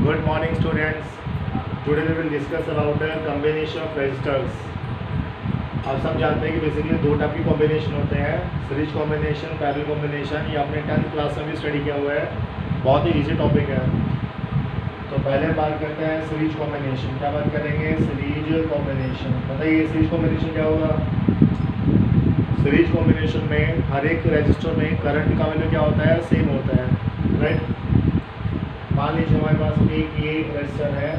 Good morning, students. Today we will discuss about the combination of resistors. आप सब जानते हैं कि बेसिकली दो टाइप के कॉम्बिनेशन होते हैं, सीरीज कॉम्बिनेशन, पैरेलल कॉम्बिनेशन. ये आपने 10th क्लास में भी स्टडी किया हुआ है. बहुत ही इजी टॉपिक है. तो पहले बात करते हैं सीरीज कॉम्बिनेशन. क्या बात करेंगे? Series combination. बताइए सीरीज कॉम्बिनेशन क्या होगा? सीरीज कॉम्बिनेशन में हर एक रजिस्टर में करंट का वैल्यू क्या होता है? सेम होता है, राइट. मान लीजिए हमारे पास एक ये रजिस्टर है,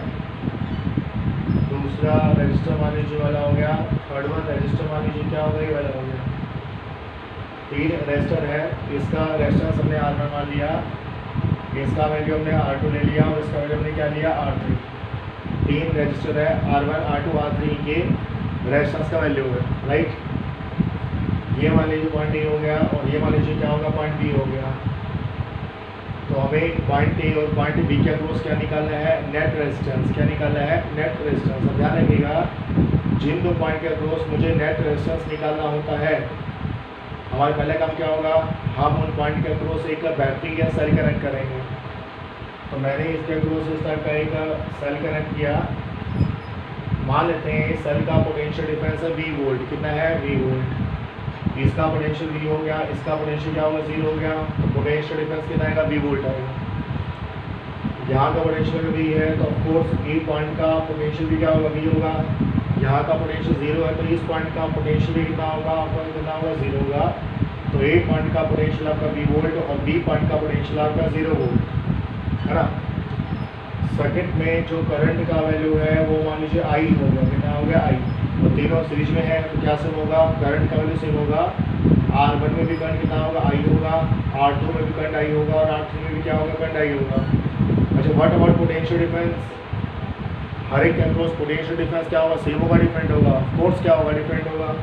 दूसरा रजिस्टर मान लीजिए वाला हो गया, थर्ड वन रजिस्टर मान लीजिए क्या होगा, ये वाला हो गया. तीन रजिस्टर है, इसका रेजिस्टेंस हमने R1 मान लिया, इसका वैल्यू हमने R2 ले लिया और इसका वैल्यू हमने क्या लिया? R3. तीन रजिस्टर है, R1 R2 R3 के रेजिस्टेंस का वैल्यू है, राइट. ये मान लीजिए पॉइंट ए हो गया और ये मान लीजिए क्या होगा? पॉइंट बी हो गया. तो हमें पॉइंट ए और पॉइंट बी के अक्रॉस क्या निकालना है? Net resistance. क्या निकालना है? Net resistance. अब ध्यान रखिएगा, जिन दो पॉइंट के अक्रॉस मुझे नेट रेजिस्टेंस निकालना होता है, हमारा पहला काम क्या होगा? हम उन पॉइंट के अक्रॉस एक बैटरी या सेल कनेक्ट करेंगे. तो मैंने इसके अक्रॉस इस टाइप का एक सेल कनेक्ट किया. मान लेते हैं सेल का पोटेंशियल डिफरेंस है V वोल्ट. कितना है? V volt. इसका पोटेंशियल V हो गया, इसका पोटेंशियल क्या होगा? 0 हो गया. तो पोटेंशियल डिफरेंस कितना आएगा? V वोल्ट आएगा. यहाँ का पोटेंशियल V है तो ऑफकोर्स ए पॉइंट का पोटेंशियल भी क्या होगा? V होगा. यहाँ का पोटेंशियल 0 है तो इस पॉइंट का पोटेंशियल भी कितना होगा? आपका कितना होगा? 0 होगा. तो ए पॉइंट का पोटेंशियल आपका V वोल्ट और बी पॉइंट का पोटेंशियल आपका 0 वोल्ट है ना. सर्किट में जो करंट का वैल्यू है वो मान लीजिए I होगा. कितना हो गया? I. तो तीनों सीरीज में है तो क्या सेम होगा? करंट का वैल्यू सेम होगा. R1 में भी करंट कितना होगा? I होगा. R2 में भी करंट I होगा और R3 में भी क्या होगा? करंट I होगा. अच्छा, व्हाट अबाउट पोटेंशियल डिफरेंस? हर एक के अक्रॉस पोटेंशियल डिफरेंस क्या होगा? सेम होगा, डिफरेंट होगा? ऑफ कोर्स क्या होगा? डिफरेंट होगा.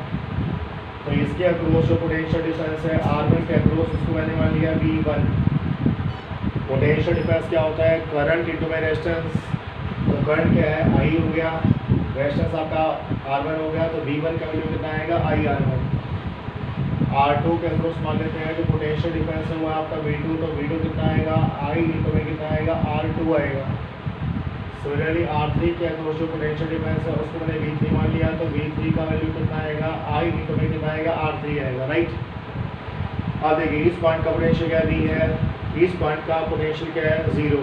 तो इसके अक्रॉस जो पोटेंशियल डिफरेंस है R1 के अक्रॉस, उसको मैंने मान लिया V1. पोटेंशियल डिफरेंस क्या होता है? करंट इंटू में रेजिस्टेंस. तो करंट क्या है? I हो गया, रेजिस्टेंस आपका R1 हो गया, तो V1 का वैल्यू कितना आएगा? IR1. R2 के अक्रॉस मान लेते हैं जो पोटेंशियल डिफरेंस है वो आपका V2. तो V2 कितना आएगा? I इंटू में कितना आएगा? R2 आएगा. सिमिलरली R3 के अक्रॉस जो पोटेंशियल डिफरेंस है उसको मैंने V3 मान लिया, तो V3 का वैल्यू कितना आएगा? I इंटू में कितना आएगा? R3 आएगा, राइट. अब देखिए इस पॉइंट का पोटेंशियल क्या V है, इस पॉइंट का पोटेंशियल क्या है? 0.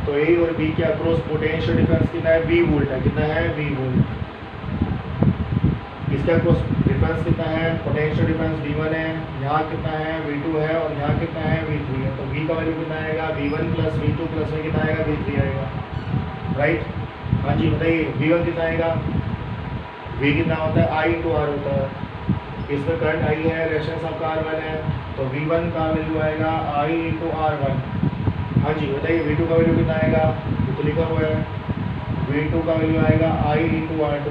तो A और B के अक्रॉस पोटेंशियल डिफरेंस कितना है? V वोल्ट है. कितना है? V volt. इसके अक्रॉस डिफरेंस कितना है? पोटेंशियल डिफरेंस V1 है, यहाँ कितना है? V2 है और यहाँ कितना है? V3 है. तो V का वैल्यू कितना आएगा? V1 प्लस V2 प्लस में कितना आएगा? V3 आएगा, राइट. हाँ जी बताइए, V1 कितना आएगा? V कितना होता है? I इंटू R होता है. इसमें करंट I है, रेजिस्टेंस आपका R1 है, तो V1 का वैल्यू आएगा I इंटू R1. हाँ जी बताइए V2 का वैल्यू कितना आएगा? तो लिखा हुआ है V2 का वैल्यू आएगा I इंटू R2.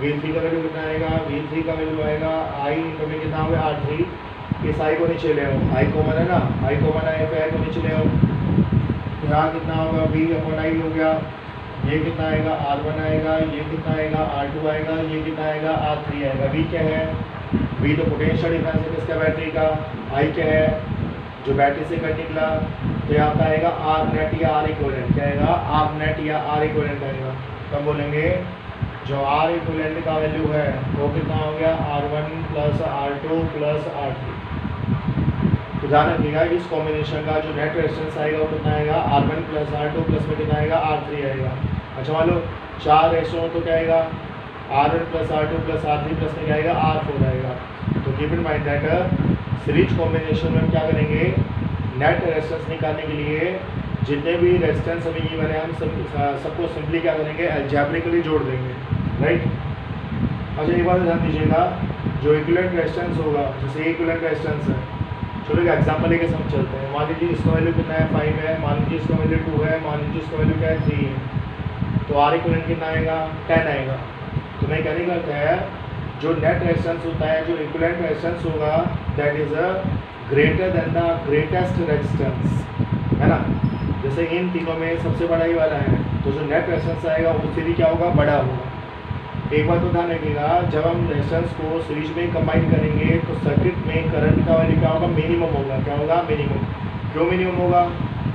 V3 का वैल्यू कितना आएगा? V3 का वैल्यू आएगा I इंटू में कितना होगा? R3. इस I को नीचे ले आओ, I कॉमन है ना, I कॉमन है फिर I को नीचे ले आओ. यहाँ कितना होगा? V अपॉन I हो गया. ये कितना आएगा? R1 आएगा. ये कितना आएगा? R2 आएगा. ये कितना आएगा? R3 आएगा. V क्या है? V तो पोटेंशियल डिफरेंस है किसका? बैटरी का. I क्या है? जो बैटरी से करंट निकला. तो यहाँ पे आएगा R नेट या R इक्विवेलेंट. क्या आएगा? R नेट या R इक्विवेलेंट आएगा. तब बोलेंगे जो R इक्विवेलेंट का वैल्यू है वो कितना हो गया? R1 plus R2 plus R3. तो ध्यान रखिएगा इस कॉम्बिनेशन का जो नेट रेजिस्टेंस आएगा वो कितना आएगा? R1 प्लस R2 प्लस में कितना आएगा? R3 आएगा. अच्छा मान लो 4 रेजिस्टर तो क्या आएगा? R1 plus R2 plus R3 plus में क्या आएगा? R4 आएगा. तो keep in mind that series combination में हम क्या करेंगे? नेट रेजिस्टेंस निकालने के लिए जितने भी रेजिस्टेंस हमें ये बने हम सबको सिंपली क्या करेंगे? अलजेब्रिकली जोड़ देंगे, राइट. अच्छा एक बार ध्यान दीजिएगा, जो इक्विवेलेंट रेजिस्टेंस होगा, जैसे इक्विवेलेंट रेजिस्टेंस है, चलो एक एग्जाम्पल लेके समझ चलते हैं. मान लीजिए इसका वैल्यू कितना है? 5 है. मान लीजिए इसका वैल्यू 2 है. मान लीजिए इसका वैल्यू क्या है? 3 है. तो R इक्विवेलेंट कितना आएगा? 10 आएगा. तो मैं कहने का अर्थ है जो नेट रेजिस्टेंस होता है, जो इक्विवेलेंट रेजिस्टेंस होगा, that is greater than the greatest resistance, है ना. जैसे इन तीनों में सबसे बड़ा ही वाला है, तो जो नेट रेजिस्टेंस आएगा उससे भी क्या होगा? बड़ा होगा. एक बात तो ध्यान रखिएगा, जब हम रेजिस्टेंस को सीरीज में कंबाइन करेंगे तो सर्किट में करंट का वैल्यू क्या होगा? मिनिमम होगा. क्या होगा? मिनिमम. क्यों मिनिमम होगा?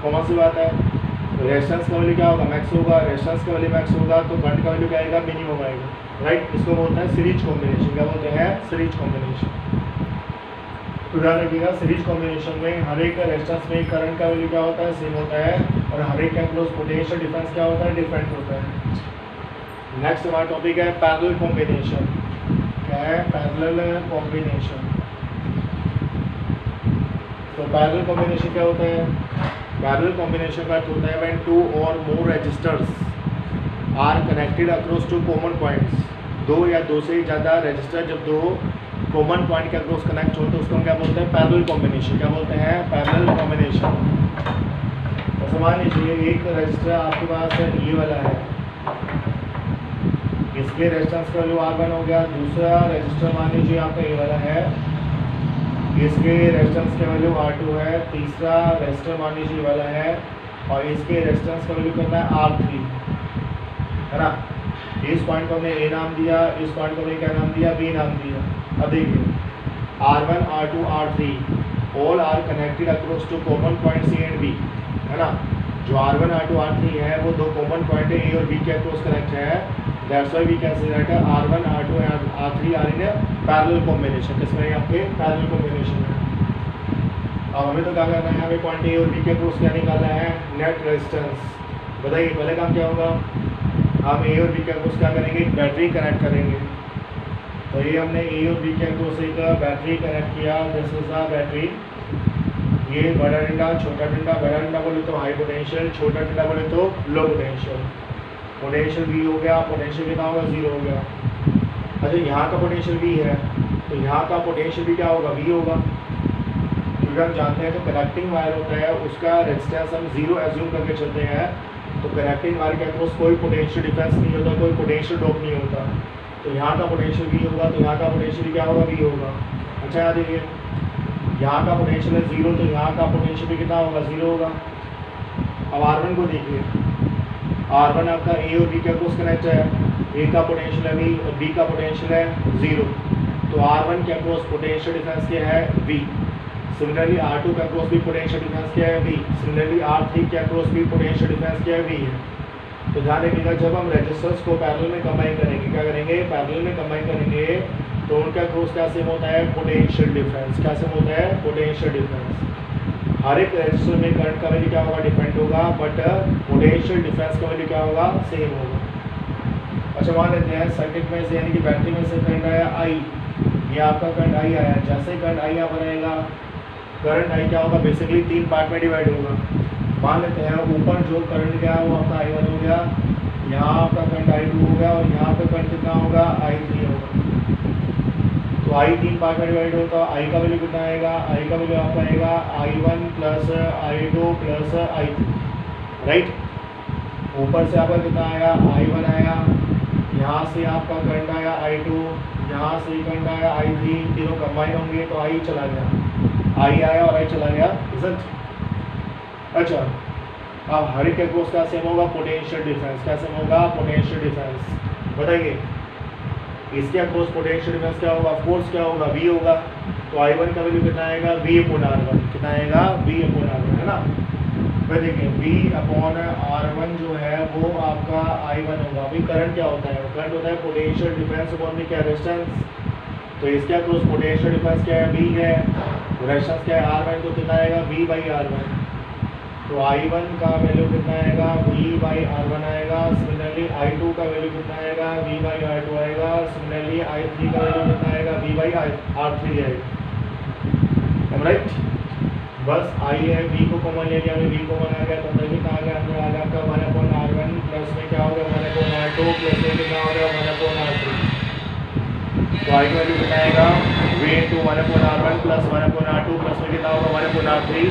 कॉमन सी बात है. रेजिस्टेंस का वैल्यू क्या होगा, मैक्स होगा। रेजिस्टेंस का वैल्यू मैक्स होगा तो करंट का वैल्यू क्या आएगा, मिनिमम आएगा, राइट। इसको बोलते हैं सीरीज कॉम्बिनेशन। क्या बोलते हैं, सीरीज कॉम्बिनेशन। तो ध्यान रखिएगा, सीरीज कॉम्बिनेशन में हर एक रेजिस्टेंस में करंट का वैल्यू क्या होता है, सेम होता है, और हर एक के अक्रॉस पोटेंशियल डिफरेंस क्या होता है, डिफरेंट होता है। नेक्स्ट हमारा टॉपिक है पैरेलल कॉम्बिनेशन। क्या है, पैरेलल कॉम्बिनेशन। तो पैरेलल कॉम्बिनेशन क्या होता है, पैरेलल कॉम्बिनेशन का अर्थ होता है when two or more registers are connected across two common points. दो या दो से ज़्यादा रजिस्टर जब दो कॉमन पॉइंट के अक्रॉस कनेक्ट हो तो उसको हम क्या बोलते हैं, पैरेलल कॉम्बिनेशन। क्या बोलते हैं, पैरेलल कॉम्बिनेशन। तो मान लीजिए एक रजिस्टर आपके पास ये वाला है, इसके रेजिस्टेंस का वैल्यू R1 हो गया। दूसरा रजिस्टर मान लीजिए आपका ये वाला है, इसके रेजिस्टेंस का वैल्यू R2 है। तीसरा रजिस्टर मान लीजिए वाला है और इसके रेजिस्टेंस का वैल्यू कितना है, R3, है ना। इस पॉइंट को हमने A नाम दिया, इस पॉइंट को हमने क्या नाम दिया, B नाम दिया। अब देखिए R1, R2, R3 all are connected across two common point C and B, है ना। जो R1, R2, R3 है वो दो कॉमन पॉइंट A और B के अक्रॉस कनेक्ट है। That's why we can say that R1, R2 and R3 are in parallel combination. किसमें, आपके पैरेलल कॉम्बिनेशन है। अब हमें तो क्या करना है, हमें पॉइंट A और B के अक्रॉस क्या निकालना है, नेट रेजिस्टेंस। बताइए पहले काम क्या होगा, हम A और B के अक्रॉस क्या करेंगे, बैटरी कनेक्ट करेंगे। तो ये हमने A और B के अक्रॉस एक बैटरी कनेक्ट किया। This is the battery. ये बड़ा डंडा, छोटा डंडा। बड़ा डंडा बोले तो हाई पोटेंशियल, छोटा डंडा बोले तो लो पोटेंशियल। पोटेंशियल V हो गया, पोटेंशियल कितना होगा, 0 हो गया। अच्छा यहाँ का पोटेंशियल V है तो यहाँ का पोटेंशियल भी क्या होगा, V होगा। क्योंकि हम जानते हैं जो कनेक्टिंग वायर होता है उसका रेजिस्टेंस हम 0 एज्यूम करके चलते हैं। तो कनेक्टिंग वायर के अक्रॉस कोई पोटेंशियल डिफरेंस नहीं होता, कोई पोटेंशियल ड्रॉप नहीं होता। तो यहाँ का पोटेंशियल V होगा तो यहाँ का पोटेंशियल क्या होगा, V होगा। अच्छा याद देखिए, यहाँ का पोटेंशियल है 0 तो यहाँ का पोटेंशियल भी कितना होगा, 0 होगा। अब R1 को देखिए, R1 आपका A और B के अक्रॉस कनेक्ट है। A का पोटेंशियल है V और B का पोटेंशियल है 0। तो R1 के अक्रॉस पोटेंशियल डिफरेंस क्या है, V। सिमिलरली R2 के अक्रॉस भी पोटेंशियल डिफरेंस क्या है, V। सिमिलरली R3 के अक्रॉस भी पोटेंशियल डिफरेंस क्या है, V है। तो ध्यान रखिएगा, जब हम रेजिस्टर्स को पैरेलल में कंबाइन करेंगे, क्या करेंगे, पैरेलल में कंबाइन करेंगे तो उनका अक्रॉस क्या सेम होता है, पोटेंशियल डिफरेंस। क्या सेम होता है, पोटेंशियल डिफरेंस। हर एक रेजिस्टर में करंट का वैल्यू क्या होगा, डिफरेंट होगा, बट पोटेंशियल डिफरेंस का वैल्यू क्या होगा, सेम होगा। अच्छा मान लेते हैं सर्किट में से यानी कि बैटरी में से करंट आया I, ये आपका करंट I आया। जैसे ही करंट I यहाँ पर आएगा, करंट I क्या होगा, बेसिकली 3 पार्ट में डिवाइड होगा। मान लेते हैं ऊपर जो करंट गया वो आपका I1 हो गया, यहाँ आपका करंट I2 हो गया और यहाँ पे करंट कितना होगा, I3 होगा। तो I 3 पार्ट में डिवाइड होता है। I का वैल्यू कितना आएगा, I का वैल्यू आपका आएगा I1 plus I2 plus I3, right. ऊपर से आपका कितना आया, I1 आया, यहाँ से आपका करंट आया I2, यहाँ से करंट आया I3, तीनों कंबाइन होंगे तो I चला गया, I आया और I चला गया, रिजल्ट। अच्छा अब हर एक के अक्रॉस क्या सेम होगा, पोटेंशियल डिफरेंस। क्या सेम होगा, पोटेंशियल डिफरेंस। बताइए इसके अक्रॉस पोटेंशियल डिफरेंस क्या होगा, फोर्स क्या होगा, V होगा। तो I1 का वैल्यू कितना आएगा, V/R1। कितना आएगा, V/R1, है ना। फिर देखिए V/R1 जो है वो आपका I1 होगा। अभी करंट क्या होता है, करंट होता है पोटेंशियल डिफरेंस अपॉन क्या, रेजिस्टेंस। तो इसके अक्रॉस पोटेंशियल डिफरेंस क्या है, V है, रेजिस्टेंस क्या है, R1। तो कितना आएगा, V/R1। तो I1 का वैल्यू कितना आएगा, V/R1 आएगा। सिमिलरली I2 का वैल्यू कितना आएगा, V/R2 आएगा। सिमिलरली I3 का वैल्यू कितना आएगा, V/R3 आएगा, राइट। बस I है, V को कॉमन ले लिया, हमें V कॉमन आ गया तो अंदर कितना आ गया, अंदर आ गया आपका 1/R1 प्लस में क्या हो गया 1/R2 प्लस में कितना हो गया 1/R3। तो I का वैल्यू कितना आएगा, V × 1/R1 plus 1/R2 plus में कितना होगा 1/R3।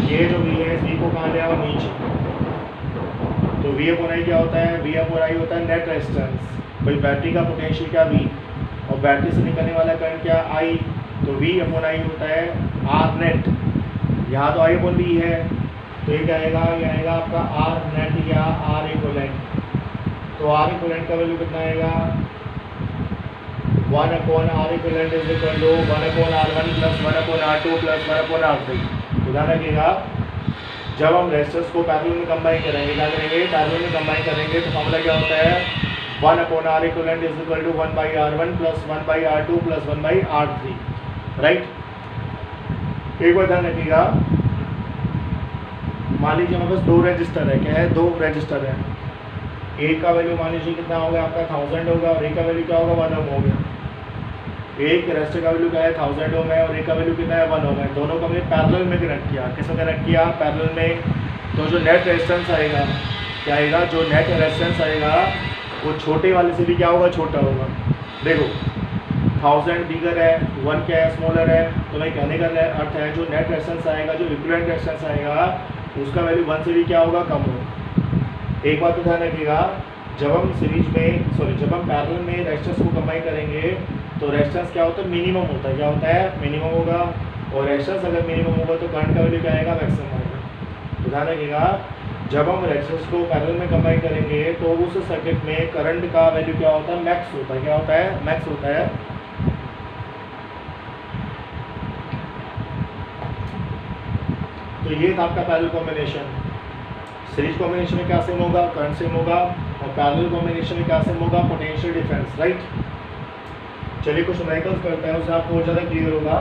ये जो V है, इस V को कहाँ ले आओ, नीचे। तो V/I क्या होता है, V/I होता है नेट रेजिस्टेंस। भाई बैटरी का पोटेंशियल क्या, V, और बैटरी से निकलने वाला करंट क्या, I। तो V/I होता है R नेट। यहाँ तो I/V है तो ये क्या आएगा, ये आएगा आपका R नेट या R इक्विवेलेंट। तो R इक्विवेलेंट का वैल्यू कितना आएगा, 1/R equivalent is equal to 1/R1 plus 1/R2 plus 1/R3। ध्यान रखिएगा जब हम रेजिस्टर्स को पैरेलल में कंबाइन करेंगे, क्या करेंगे, पैरेलल में कंबाइन करेंगे तो फॉर्मूला क्या होता है, 1/R equivalent is equal to 1/R1 plus 1/R2 plus 1/R3, right. एक बार ध्यान रखिएगा, मान लीजिए हमारे पास दो रजिस्टर है, क्या है, दो रजिस्टर है। एक का वैल्यू मान लीजिए कितना होगा आपका 1000 होगा और एक का वैल्यू क्या होगा 1 ओम हो गया। एक रजिस्टर का वैल्यू क्या है 1000 ओम है और एक का वैल्यू कितना है 1 ओम है। दोनों को हमने पैरेलल में कनेक्ट किया। किसमें कनेक्ट किया, पैरेलल में। तो जो नेट रेजिस्टेंस आएगा, क्या आएगा, जो नेट रेजिस्टेंस आएगा वो छोटे वाले से भी क्या होगा, छोटा होगा। देखो 1000 बिगर है, 1 क्या है, स्मॉलर है। तो मैं कहने का अर्थ है जो नेट रेजिस्टेंस आएगा, जो इक्विवेलेंट रेजिस्टेंस आएगा उसका वैल्यू 1 से भी क्या होगा, कम होगा। एक बात तो ध्यान रखिएगा, जब हम जब हम पैरेलल में रेजिस्टेंस को कंबाइन करेंगे तो रेजिस्टेंस क्या होता है, मिनिमम होता है। क्या होता है, मिनिमम होगा। और रेजिस्टेंस अगर मिनिमम होगा तो करंट का वैल्यू क्या आएगा, मैक्सिमम आएगा। तो ध्यान रखिएगा, जब हम रेजिस्टेंस को पैरेलल में कंबाइन करेंगे तो उस सर्किट में करंट का वैल्यू क्या होता है, मैक्स होता है। क्या होता है, मैक्स होता है। तो ये था आपका पैरेलल कॉम्बिनेशन। सीरीज कॉम्बिनेशन में क्या सेम होगा, करंट सेम होगा। और पैरेलल कॉम्बिनेशन में क्या सेम होगा, पोटेंशियल डिफरेंस, राइट। चलिए कुछ न्यूमेरिकल्स करते हैं, उससे आपको बहुत ज़्यादा क्लियर होगा।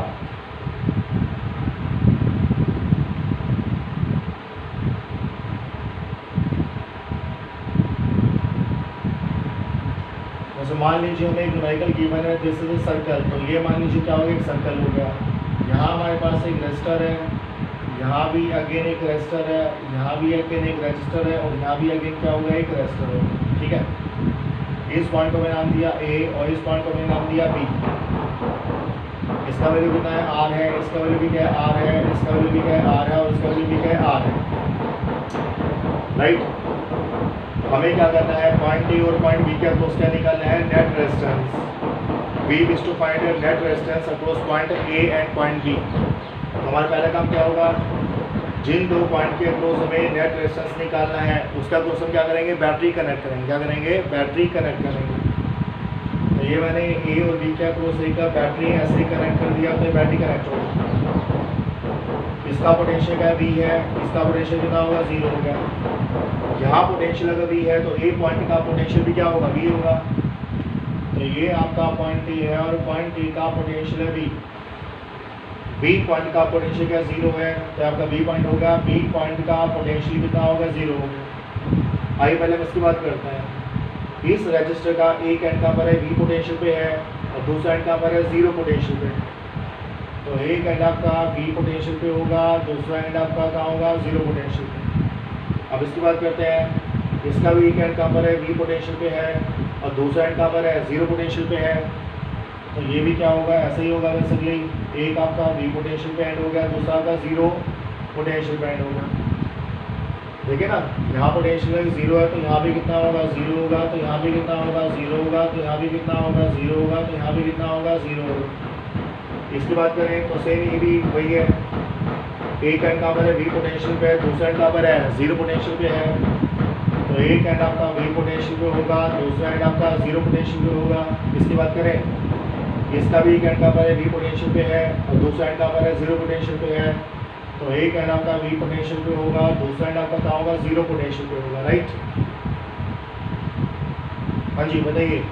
जैसे मान लीजिए हमें एक न्यूमेरिकल गिवन है, दिस इज अ सर्कल। तो ये मान लीजिए क्या होगा, एक सर्कल हो गया। यहाँ हमारे पास एक रेजिस्टर है, यहाँ भी अगेन एक रेजिस्टर है, यहाँ भी अगेन एक रेजिस्टर है और यहाँ भी अगेन क्या होगा, एक रेजिस्टर होगा, ठीक है। इस पॉइंट को मैंने नाम दिया ए और इस पॉइंट को मैंने नाम दिया बी। इसका वैल्यू कितना है, आर है। इसका वैल्यू भी क्या है, आर है। इसका वैल्यू भी क्या है, आर है। और इसका वैल्यू भी क्या है, आर है, राइट। हमें क्या करना है, पॉइंट ए और पॉइंट बी के अक्रॉस क्या निकालना है, net resistance. We wish to find net resistance across point A and point B. हमारा पहला काम क्या होगा, जिन दो पॉइंट के अक्रॉस हमें नेट रेजिस्टेंस निकालना है उसका अक्रॉस हम क्या करेंगे, बैटरी कनेक्ट करेंगे। क्या करेंगे, बैटरी कनेक्ट करेंगे। तो ये मैंने ए और बी के अक्रॉस ए का बैटरी ऐसे कनेक्ट कर दिया, तो ये बैटरी कनेक्ट होगा। इसका पोटेंशियल क्या वी है, इसका पोटेंशियल कितना होगा, 0 हो गया। यहाँ पोटेंशियल अगर वी है तो ए पॉइंट का पोटेंशियल भी क्या होगा, वी होगा। तो ये आपका पॉइंट ए है और पॉइंट ए का पोटेंशियल है वी। बी पॉइंट का पोटेंशियल क्या 0 है, तो आपका बी पॉइंट होगा, बी पॉइंट का पोटेंशियल कितना होगा, 0 होगा। आइए पहले हम इसकी बात करते हैं। इस रजिस्टर का एक एंड कहाँ पर है, वी पोटेंशियल पे है और दूसरा एंड कहाँ पर है, 0 पोटेंशियल पे। तो एक एंड आपका वी पोटेंशियल पे होगा, दूसरा एंड आपका कहाँ होगा, 0 पोटेंशियल पे। अब इसकी बात करते हैं, इसका भी एक एंड कहाँ पर है, वी पोटेंशियल पे है और दूसरा एंड कहाँ पर है, 0 पोटेंशियल पे है। तो ये भी क्या होगा, ऐसे ही होगा बेसिकली। एक आपका वी पोटेंशियल पे एंड हो गया, दूसरा आपका 0 पोटेंशियल पे एंड होगा। देखिए ना, यहाँ पोटेंशियल 0 है तो यहाँ भी कितना होगा, 0 होगा। तो यहाँ भी कितना होगा, 0 होगा। तो यहाँ भी कितना होगा, 0 होगा। तो यहाँ भी कितना होगा, 0 होगा। इसकी बात करें तो सेम ये भी वही है। एक एंड कहाँ पर है, वी पोटेंशियल पे है, दूसरा एंड कहाँ पर है, 0 पोटेंशियल पे है। तो एक एंड आपका वी पोटेंशियल पे होगा, दूसरा एंड आपका 0 पोटेंशियल पे होगा। इसकी बात करें, इसका भी एक एंड कहाँ पर है, वी पोटेंशियल पे है और दूसरा एंड कहाँ पर है, 0 पोटेंशियल पे है। तो एक एंड आपका वी पोटेंशियल पे होगा, दूसरा एंड आपका कहाँ होगा, 0 पोटेंशियल पे होगा, राइट। हाँ जी बताइए,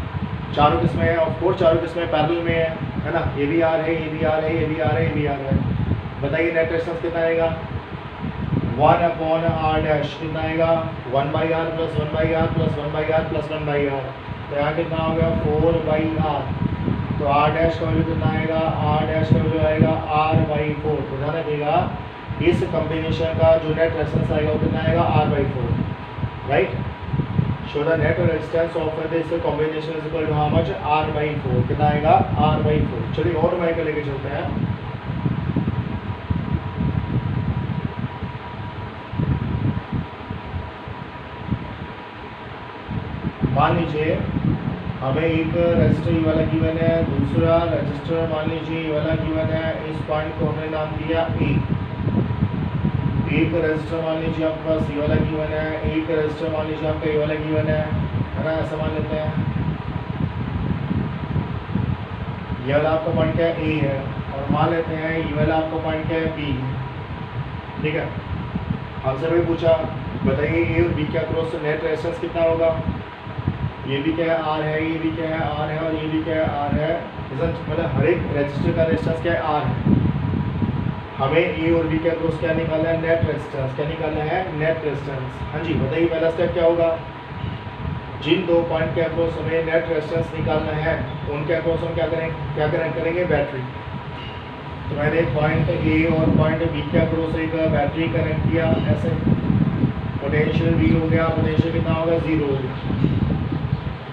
चारों किस्में हैं, ऑफ कोर्स चारों किस्में पैरेलल में है ना। ये भी आर है, ये भी आर है, ये भी आर है, ये भी आर है। बताइए नेट रेजिस्टेंस कितना आएगा, 1/R डैश कितना आएगा, 1/R plus 1/R plus 1/R plus 1/R। तो यहाँ कितना हो गया, 4/R। तो R डैश का वैल्यू कितना आएगा, R डैश का वैल्यू आएगा R/4। तो ध्यान रखिएगा, इस कॉम्बिनेशन का जो नेट रेजिस्टेंस आएगा वो कितना आएगा, R/4, right. So the net resistance of this combination is equal to how much, R/4। कितना आएगा, R/4। चलिए और न्यूमेरिकल लेके चलते हैं। मान लीजिए हमें एक रजिस्टर ये वाला गिवन है, दूसरा रजिस्टर मान लीजिए ये वाला गिवन है। इस पॉइंट को हमने नाम दिया ए। एक रजिस्टर मान लीजिए आपके पास ये वाला गिवन है, एक रजिस्टर मान लीजिए आपका ये वाला गिवन है ना, ऐसा मान लेते हैं। ये वाला आपका पॉइंट क्या है, ए है और मान लेते हैं ये वाला आपका पॉइंट क्या है, बी, ठीक है। हमसे भी पूछा बताइए ए और बी के अक्रॉस नेट रेजिस्टेंस कितना होगा। ये भी क्या है आर है, ये भी क्या है आर है, और ये भी क्या है आर है। मतलब हर एक रेजिस्टर का रेजिस्टेंस क्या है आर है। हमें ए और बी के अक्रॉस क्या निकालना है, नेट रेजिस्टेंस। क्या निकालना है, नेट रेजिस्टेंस। हाँ जी बताइए पहला स्टेप क्या होगा। जिन दो पॉइंट के अक्रॉस हमें नेट रेजिस्टेंस निकालना है उनके अक्रॉस हम क्या कनेक्ट करेंगे, बैटरी। तो मैंने पॉइंट ए और पॉइंट बी के अक्रॉस एक बैटरी कनेक्ट किया ऐसे। पोटेंशियल वी हो गया, पोटेंशियल कितना होगा, 0 हो गया।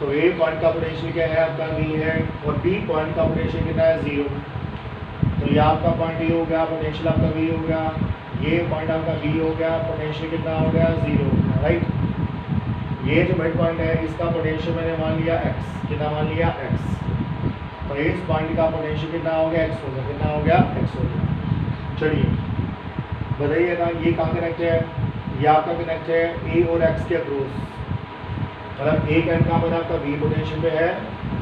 तो ए पॉइंट का पोटेंशियल क्या है आपका वी है, और बी पॉइंट का पोटेंशियल कितना है, 0। तो ये आपका पॉइंट ए हो गया, पोटेंशियल आपका वी हो गया। ये पॉइंट आपका बी हो गया, पोटेंशियल कितना हो गया, 0 हो गया, राइट। ये जो मिड पॉइंट है इसका पोटेंशियल मैंने मान लिया x, कितना मान लिया x। तो इस पॉइंट का पोटेंशियल कितना हो गया, x हो गया, कितना हो गया, x हो गया। चलिए बताइएगा ये कहाँ कनेक्ट है, ये आपका कनेक्ट है a और x के अक्रॉस। मतलब एक एंड कहाँ पर आपका v पोटेंशियल पे है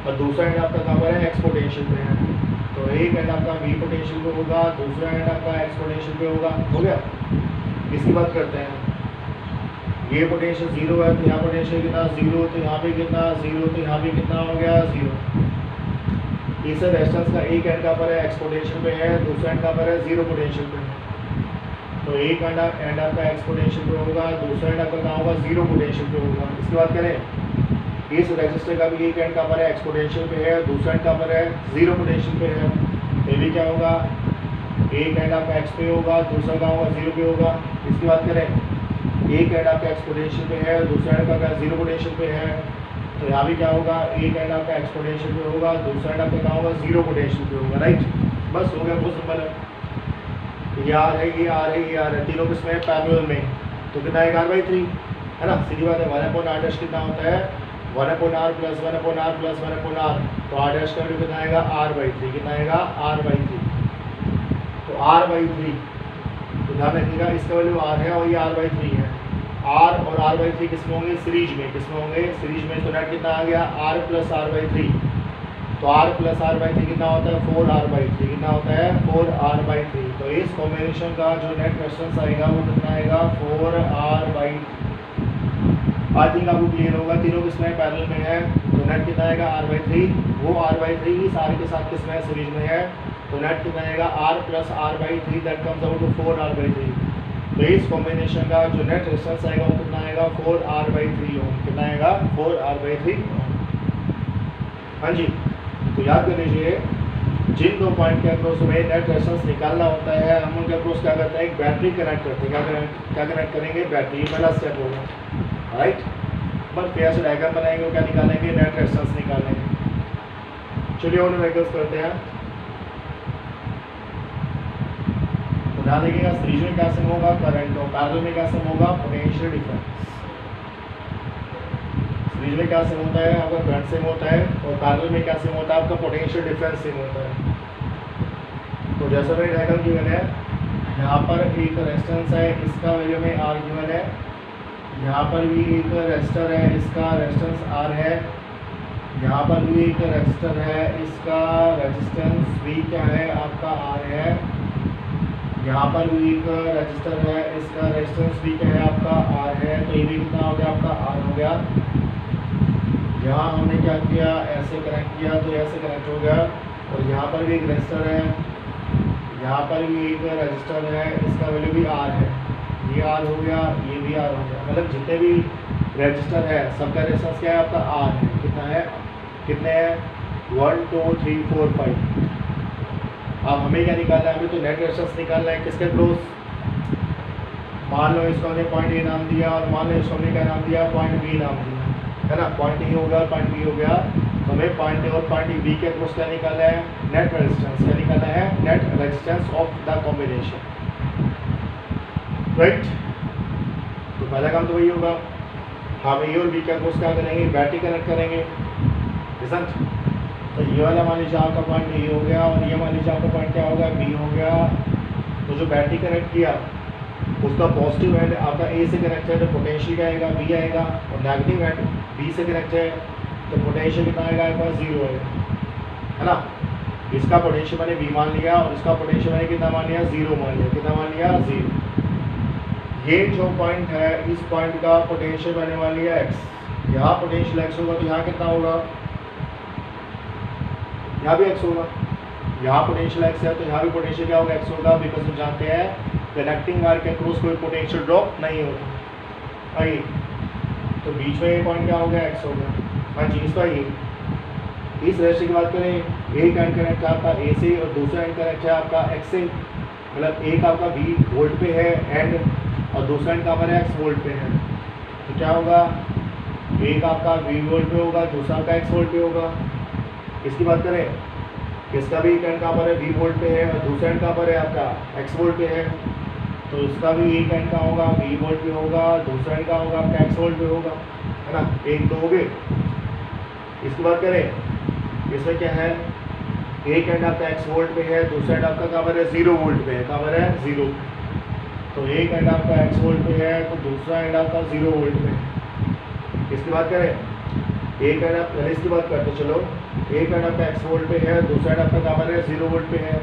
और दूसरा एंड आपका कहाँ पर है, x पोटेंशियल पे है। तो एक एंड आपका v पोटेंशियल पे होगा, दूसरा एंड आपका x पोटेंशियल पे होगा। हो गया। इसकी बात करते हैं। ये पोटेंशियल 0 है तो यहाँ पोटेंशियल कितना, 0। तो यहाँ पे कितना, 0। तो यहाँ पे कितना हो गया, 0। इस रेजिस्टेंस का एक एंड का पर है x पोटेंशियल पे है, दूसरा एंड का पर है 0 पोटेंशियल पे है। तो एक एंड आपका x पोटेंशियल पे होगा, दूसरा एंड आपका कहाँ होगा, 0 पोटेंशियल पे होगा। इसकी बात करें इस रेजिस्टर का भी एक एंड का पर है x पोटेंशियल पे है, दूसरा एंड का पर है 0 पोटेंशियल पे है। तो भी क्या होगा, एक एंड आपका x पे होगा, दूसरा कहाँ होगा, 0 पे होगा। इसकी बात करें एक एंड आपका x पोटेंशियल पे है, दूसरा एंड आपका 0 पोटेंशियल पे है। तो यहाँ भी क्या होगा, एक एंड आपका x पोटेंशियल पे होगा, दूसरा एंड आपका कहाँ होगा, 0 पोटेंशियल पे होगा, राइट। बस हो गया, बहुत सिंपल है। ये आर है, ये आर है, ये आर है, तीनों किसमें है, पैरेलल में। तो कितना है, r/3 है ना, सीधी बात है। 1/r' कितना होता है, 1/r plus 1/r plus 1/r। तो r' का वैल्यू कितना आएगा, r/3। कितना आएगा, r/3। तो r/3 तो ध्यान रखिएगा इसका वैल्यू r है और ये r/3 है। r और r/3 किसमें होंगे, सीरीज में। किसमें होंगे, सीरीज में। तो नेट कितना आ गया, r प्लस r/3। तो r प्लस r/3 कितना होता है, 4r/3। कितना होता है, 4r/3। तो इस कॉम्बिनेशन का जो नेट रेजिस्टेंस आएगा वो कितना आएगा, 4r/3। आई थिंक आपको क्लियर होगा, तीनों किसमें पैरेलल में है। तो नेट कितना आएगा, r/3। वो r/3 इस r के साथ किसमें है, सीरीज में है। तो नेट कितना आएगा, r plus r/3 that comes out to 4r/3। तो इस कॉम्बिनेशन का जो नेट रेजिस्टेंस आएगा वो कितना आएगा, 4r/3 ओम। कितना आएगा, 4r/3 ओम। हाँ जी तो याद कर लीजिए जिन दो पॉइंट के अक्रॉस में नेट रेजिस्टेंस निकालना होता है हम उनके अक्रॉस क्या करते हैं, एक बैटरी कनेक्ट करते हैं। क्या कनेक्ट करेंगे, बैटरी। पहला स्टेप होगा, राइट। बट फिर ऐसे डायग्राम बनाएंगे वो क्या निकालेंगे, नेट रेजिस्टेंस निकालेंगे। चलिए और व्हीकल्स करते हैं। तो ध्यान रखिएगा सीरीज में क्या सम होगा, करंट। और पैरेलल में क्या सम होगा, पोटेंशियल डिफरेंस। सीरीज में क्या सेम होता है, आपका करंट सेम होता है। और पैरेलल में क्या सेम होता है, आपका पोटेंशियल डिफरेंस सेम होता है। तो जैसा मैंने डायग्राम गिवन है, यहाँ पर एक रेजिस्टेंस है, इसका वैल्यू में R गिवन है। यहाँ पर भी एक रेजिस्टर है, इसका रेजिस्टेंस R है। यहाँ पर भी एक रेजिस्टर है, इसका रेजिस्टेंस V क्या है, आपका R है। यहाँ पर भी एक रेजिस्टर है, इसका रेजिस्टेंस भी क्या है, आपका R है। तो ये भी कितना हो गया, आपका R हो गया। यहाँ हमने क्या किया, ऐसे कनेक्ट किया तो ऐसे कनेक्ट हो गया। और यहाँ पर भी एक रेजिस्टर है, यहाँ पर भी एक रेजिस्टर है, इसका वैल्यू भी R है। ये R हो गया, ये भी R हो गया। मतलब जितने भी रेजिस्टर है सबका रेजिस्टेंस क्या है, आपका R है। कितना है, कितने हैं, 1 2 3 4 5। अब हमें क्या निकालना है, हमें तो नेट रेजिस्टेंस निकालना है किसके अक्रॉस। मान लो इसको हमने पॉइंट ए नाम दिया और मान लो इसको हमने क्या नाम दिया, पॉइंट बी नाम दिया, है ना। पॉइंट ए हो गया और पॉइंट बी हो गया। तो हमें पॉइंट ए और पॉइंट बी के अक्रॉस क्या निकालना है, नेट रेजिस्टेंस। क्या निकालना है, net resistance of the combination, right. तो पहला काम तो वही होगा, हम ए और बी के अक्रॉस क्या करेंगे, बैटरी कनेक्ट करेंगे, रिजल्ट। तो ये वाला मान लीजिए आपका पॉइंट ए हो गया और ये मान लीजिए आपका पॉइंट क्या होगा, बी हो गया। तो जो बैटरी कनेक्ट किया उसका पॉजिटिव एंड आपका ए से कनेक्ट है तो पोटेंशियल क्या आएगा, बी आएगा। और नेगेटिव एंड बी से कनेक्ट है तो पोटेंशियल कितना आएगा, आपके पास 0 आएगा, है ना। इसका पोटेंशियल मैंने बी मान लिया और इसका पोटेंशियल मैंने कितना मान लिया, 0 मान लिया। कितना मान लिया, 0। ये जो पॉइंट है इस पॉइंट का पोटेंशियल बनने वाली है एक्स, यहाँ पोटेंशियल एक्स होगा तो यहाँ कितना होगा, यहाँ भी एक्स होगा, यहाँ पोटेंशियल एक्स है तो यहाँ भी पोटेंशियल क्या होगा, एक्स होगा, बिकॉज हम जानते हैं कनेक्टिंग वायर के अक्रॉस कोई पोटेंशियल ड्रॉप नहीं होता। आइए तो बीच में ये पॉइंट क्या हो गया, एक्स हो गया। हाँ जी, इस पर ये इस रेस्टर की बात करें, एक एंड कनेक्ट है आपका ए से और दूसरा एंड कनेक्ट है आपका एक्स से, मतलब एक आपका वी वोल्ट पे है एंड और दूसरा एंड कहाँ पर है, एक्स वोल्ट पे है। तो क्या होगा, एक आपका वी वोल्ट पे होगा, दूसरा आपका एक्स वोल्ट पे होगा। इसकी बात करें, इसका भी एक एंड कहाँ पर है, वी वोल्ट पे है और दूसरा एंड कहाँ पर है आपका एक्स वोल्ट पे है। तो इसका भी एक एंड कहाँ होगा, वी वोल्ट पे होगा, दूसरा एंड कहाँ होगा आपका एक्स वोल्ट पे होगा, है ना, एक दो हो गए। इसकी बात करें, इसमें क्या है, एक एंड आपका एक्स वोल्ट पे है, दूसरा एंड आपका कहाँ पर है, 0 वोल्ट पे है, कहाँ पर है, 0। तो एक एंड आपका एक्स वोल्ट पे है तो दूसरा एंड आपका 0 वोल्ट पे है। इसकी बात करें, एक एंड आप पहले इसकी बात करते चलो, एक एंड आपका एक्स वोल्ट पे है, दूसरा एंड आपका कहाँ पर है, 0 वोल्ट पे है।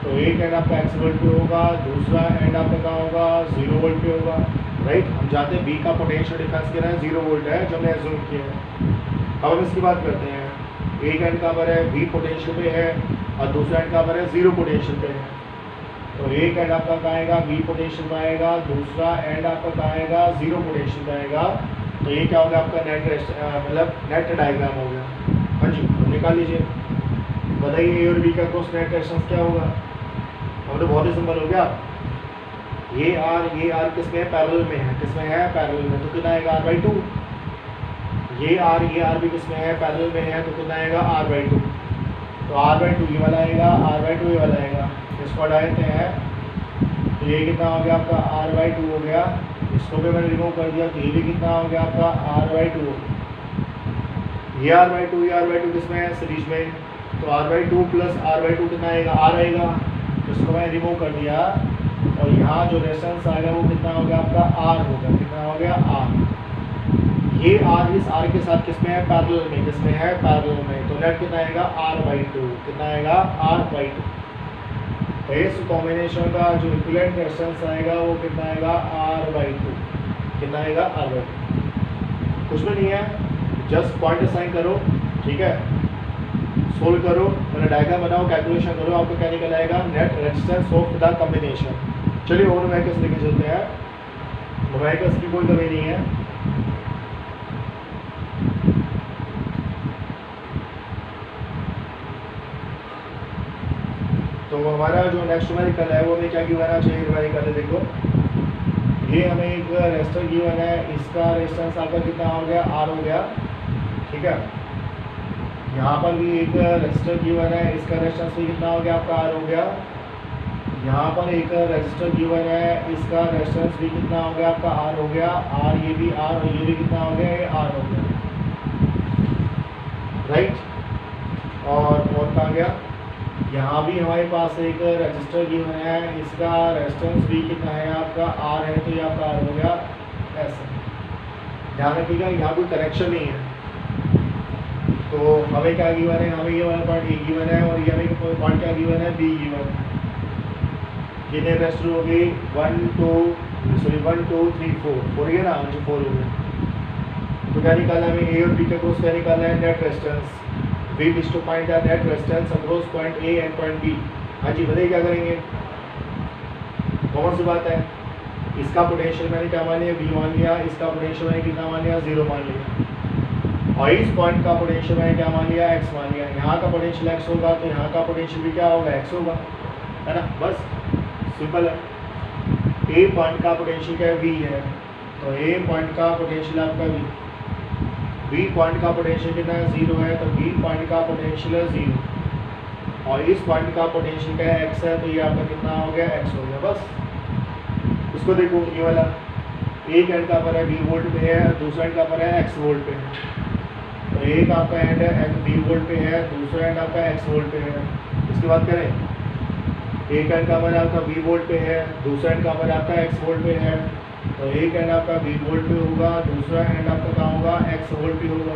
तो एक एंड आपका एक्स वोल्ट पे होगा, दूसरा एंड आपका कहाँ होगा, 0 वोल्ट पे होगा, राइट। हम जानते हैं बी का पोटेंशियल डिफरेंस क्या है, 0 वोल्ट है, जो हमने एज्यूम किया है। अब हम इसकी बात करते हैं, एक एंड कहाँ पर है, वी पोटेंशियल पे है और दूसरा एंड कहाँ पर है, 0 पोटेंशियल पे है। तो एक एंड आपका कहाँ आएगा, वी पोटेंशियल पे आएगा, दूसरा एंड आपका कहाँ आएगा, 0 पोटेंशियल पे आएगा। तो ये क्या होगा आपका नेट मतलब नेट डायग्राम हो गया। हाँ जी, तो निकाल लीजिए, बताइए ए और बी का क्रॉस नेट रेजिस्टेंस क्या होगा। अब तो बहुत ही सिंपल हो गया, ये आर किस में है, पैरेलल में है, किस में है, पैरेलल में, तो कितना आएगा r/2। ये आर भी किस में है, पैरेलल में है, तो कितना आएगा r/2। तो r/2 ये वाला आएगा, r/2 ये वाला आएगा, इसको हटा देते हैं। तो ये कितना हो गया आपका r/2 हो गया, इसको भी मैंने रिमूव कर दिया, तो ये भी कितना हो गया आपका r/2 हो गया। ये r/2 किस में है, सीरीज में, तो r/2 प्लस r/2 कितना आएगा, r आएगा, तो इसको मैंने रिमूव कर दिया और यहाँ जो रेजिस्टेंस आएगा वो कितना हो गया आपका r होगा, कितना हो गया r। ये r इस r के साथ किस में है, पैरेलल में, किस में है, पैरेलल में, तो नेट कितना आएगा r/2, कितना आएगा r/2। तो इस कॉम्बिनेशन का जो इक्विवेलेंट रेजिस्टेंस आएगा वो कितना आएगा r/2, कितना आएगा r/2। कुछ भी नहीं है, जस्ट पॉइंट असाइन करो, ठीक है, सोल्व करो, मैंने डायग्राम बनाओ, कैलकुलेशन करो, आपको क्या निकल आएगा, net resistance of the combination. चलिए और न्यूमेरिकल्स लेके चलते हैं, न्यूमेरिकल्स की कोई कमी नहीं है। तो हमारा जो नेक्स्ट न्यूमेरिकल है वो हमें क्या गिवन है, चाहिए न्यूमेरिकल है, देखो ये हमें एक रेजिस्टर गिवन है, इसका रेजिस्टेंस आपका कितना हो गया, R हो गया, ठीक है। यहाँ पर भी एक रेजिस्टर गिवन है, इसका रेजिस्टेंस भी कितना हो गया आपका R हो गया। यहाँ पर एक रेजिस्टर गिवन है, इसका रेजिस्टेंस भी कितना हो गया आपका R हो गया, R ये भी R और ये भी कितना हो गया, ये R हो गया, राइट। और कहाँ गया, यहाँ भी हमारे पास एक रेजिस्टर गिवन है, इसका रेजिस्टेंस भी कितना है आपका R है, तो ये आपका R हो गया, ऐसा ध्यान रखिएगा, यहाँ कोई कनेक्शन नहीं है। तो हमें क्या गिवन है, हमें ये वाला पॉइंट ए गिवन है और ये हमें पॉइंट क्या गिवन है, बी गिवन है। कितने रेजिस्टर हो गए, 1 2 3 4 गया ना, जो 4 हो गए। तो क्या निकालना है हमें, ए और बी के क्रॉस क्या निकालना है, net resistance. We wish to find the net resistance across point A and point B। हाँ जी, बताइए क्या करेंगे, कौन सी बात है, इसका पोटेंशियल मैंने क्या मान लिया, V मान लिया, इसका पोटेंशियल मैंने कितना मान लिया, 0 मान लिया, और इस पॉइंट का पोटेंशियल मैंने क्या मान लिया, x मान लिया। यहाँ का पोटेंशियल x होगा तो यहाँ का पोटेंशियल भी क्या होगा, x होगा, है ना, बस सिंपल है। A पॉइंट का पोटेंशियल क्या है, V है, तो A पॉइंट का पोटेंशियल आपका V, बी पॉइंट का पोटेंशियल कितना है, 0 है, तो बी पॉइंट का पोटेंशियल है 0 और इस पॉइंट का पोटेंशियल क्या है, x है, तो ये आपका कितना हो गया, x हो गया, बस। इसको देखो, ये वाला एक एंड का पर है बी वोल्ट पे है, दूसरा एंड का पर है x वोल्ट पे है। तो एक आपका एंड है बी वोल्ट पे है, दूसरा एंड आपका x वोल्ट पे है। इसकी बात करें, एक एंड का पर आपका बी वोल्ट पे है, दूसरा एंड का पर आपका x वोल्ट पे है, तो एक एंड आपका बी वोल्ट पे होगा, दूसरा एंड आपका कहाँ होगा, एक्स वोल्ट पे होगा,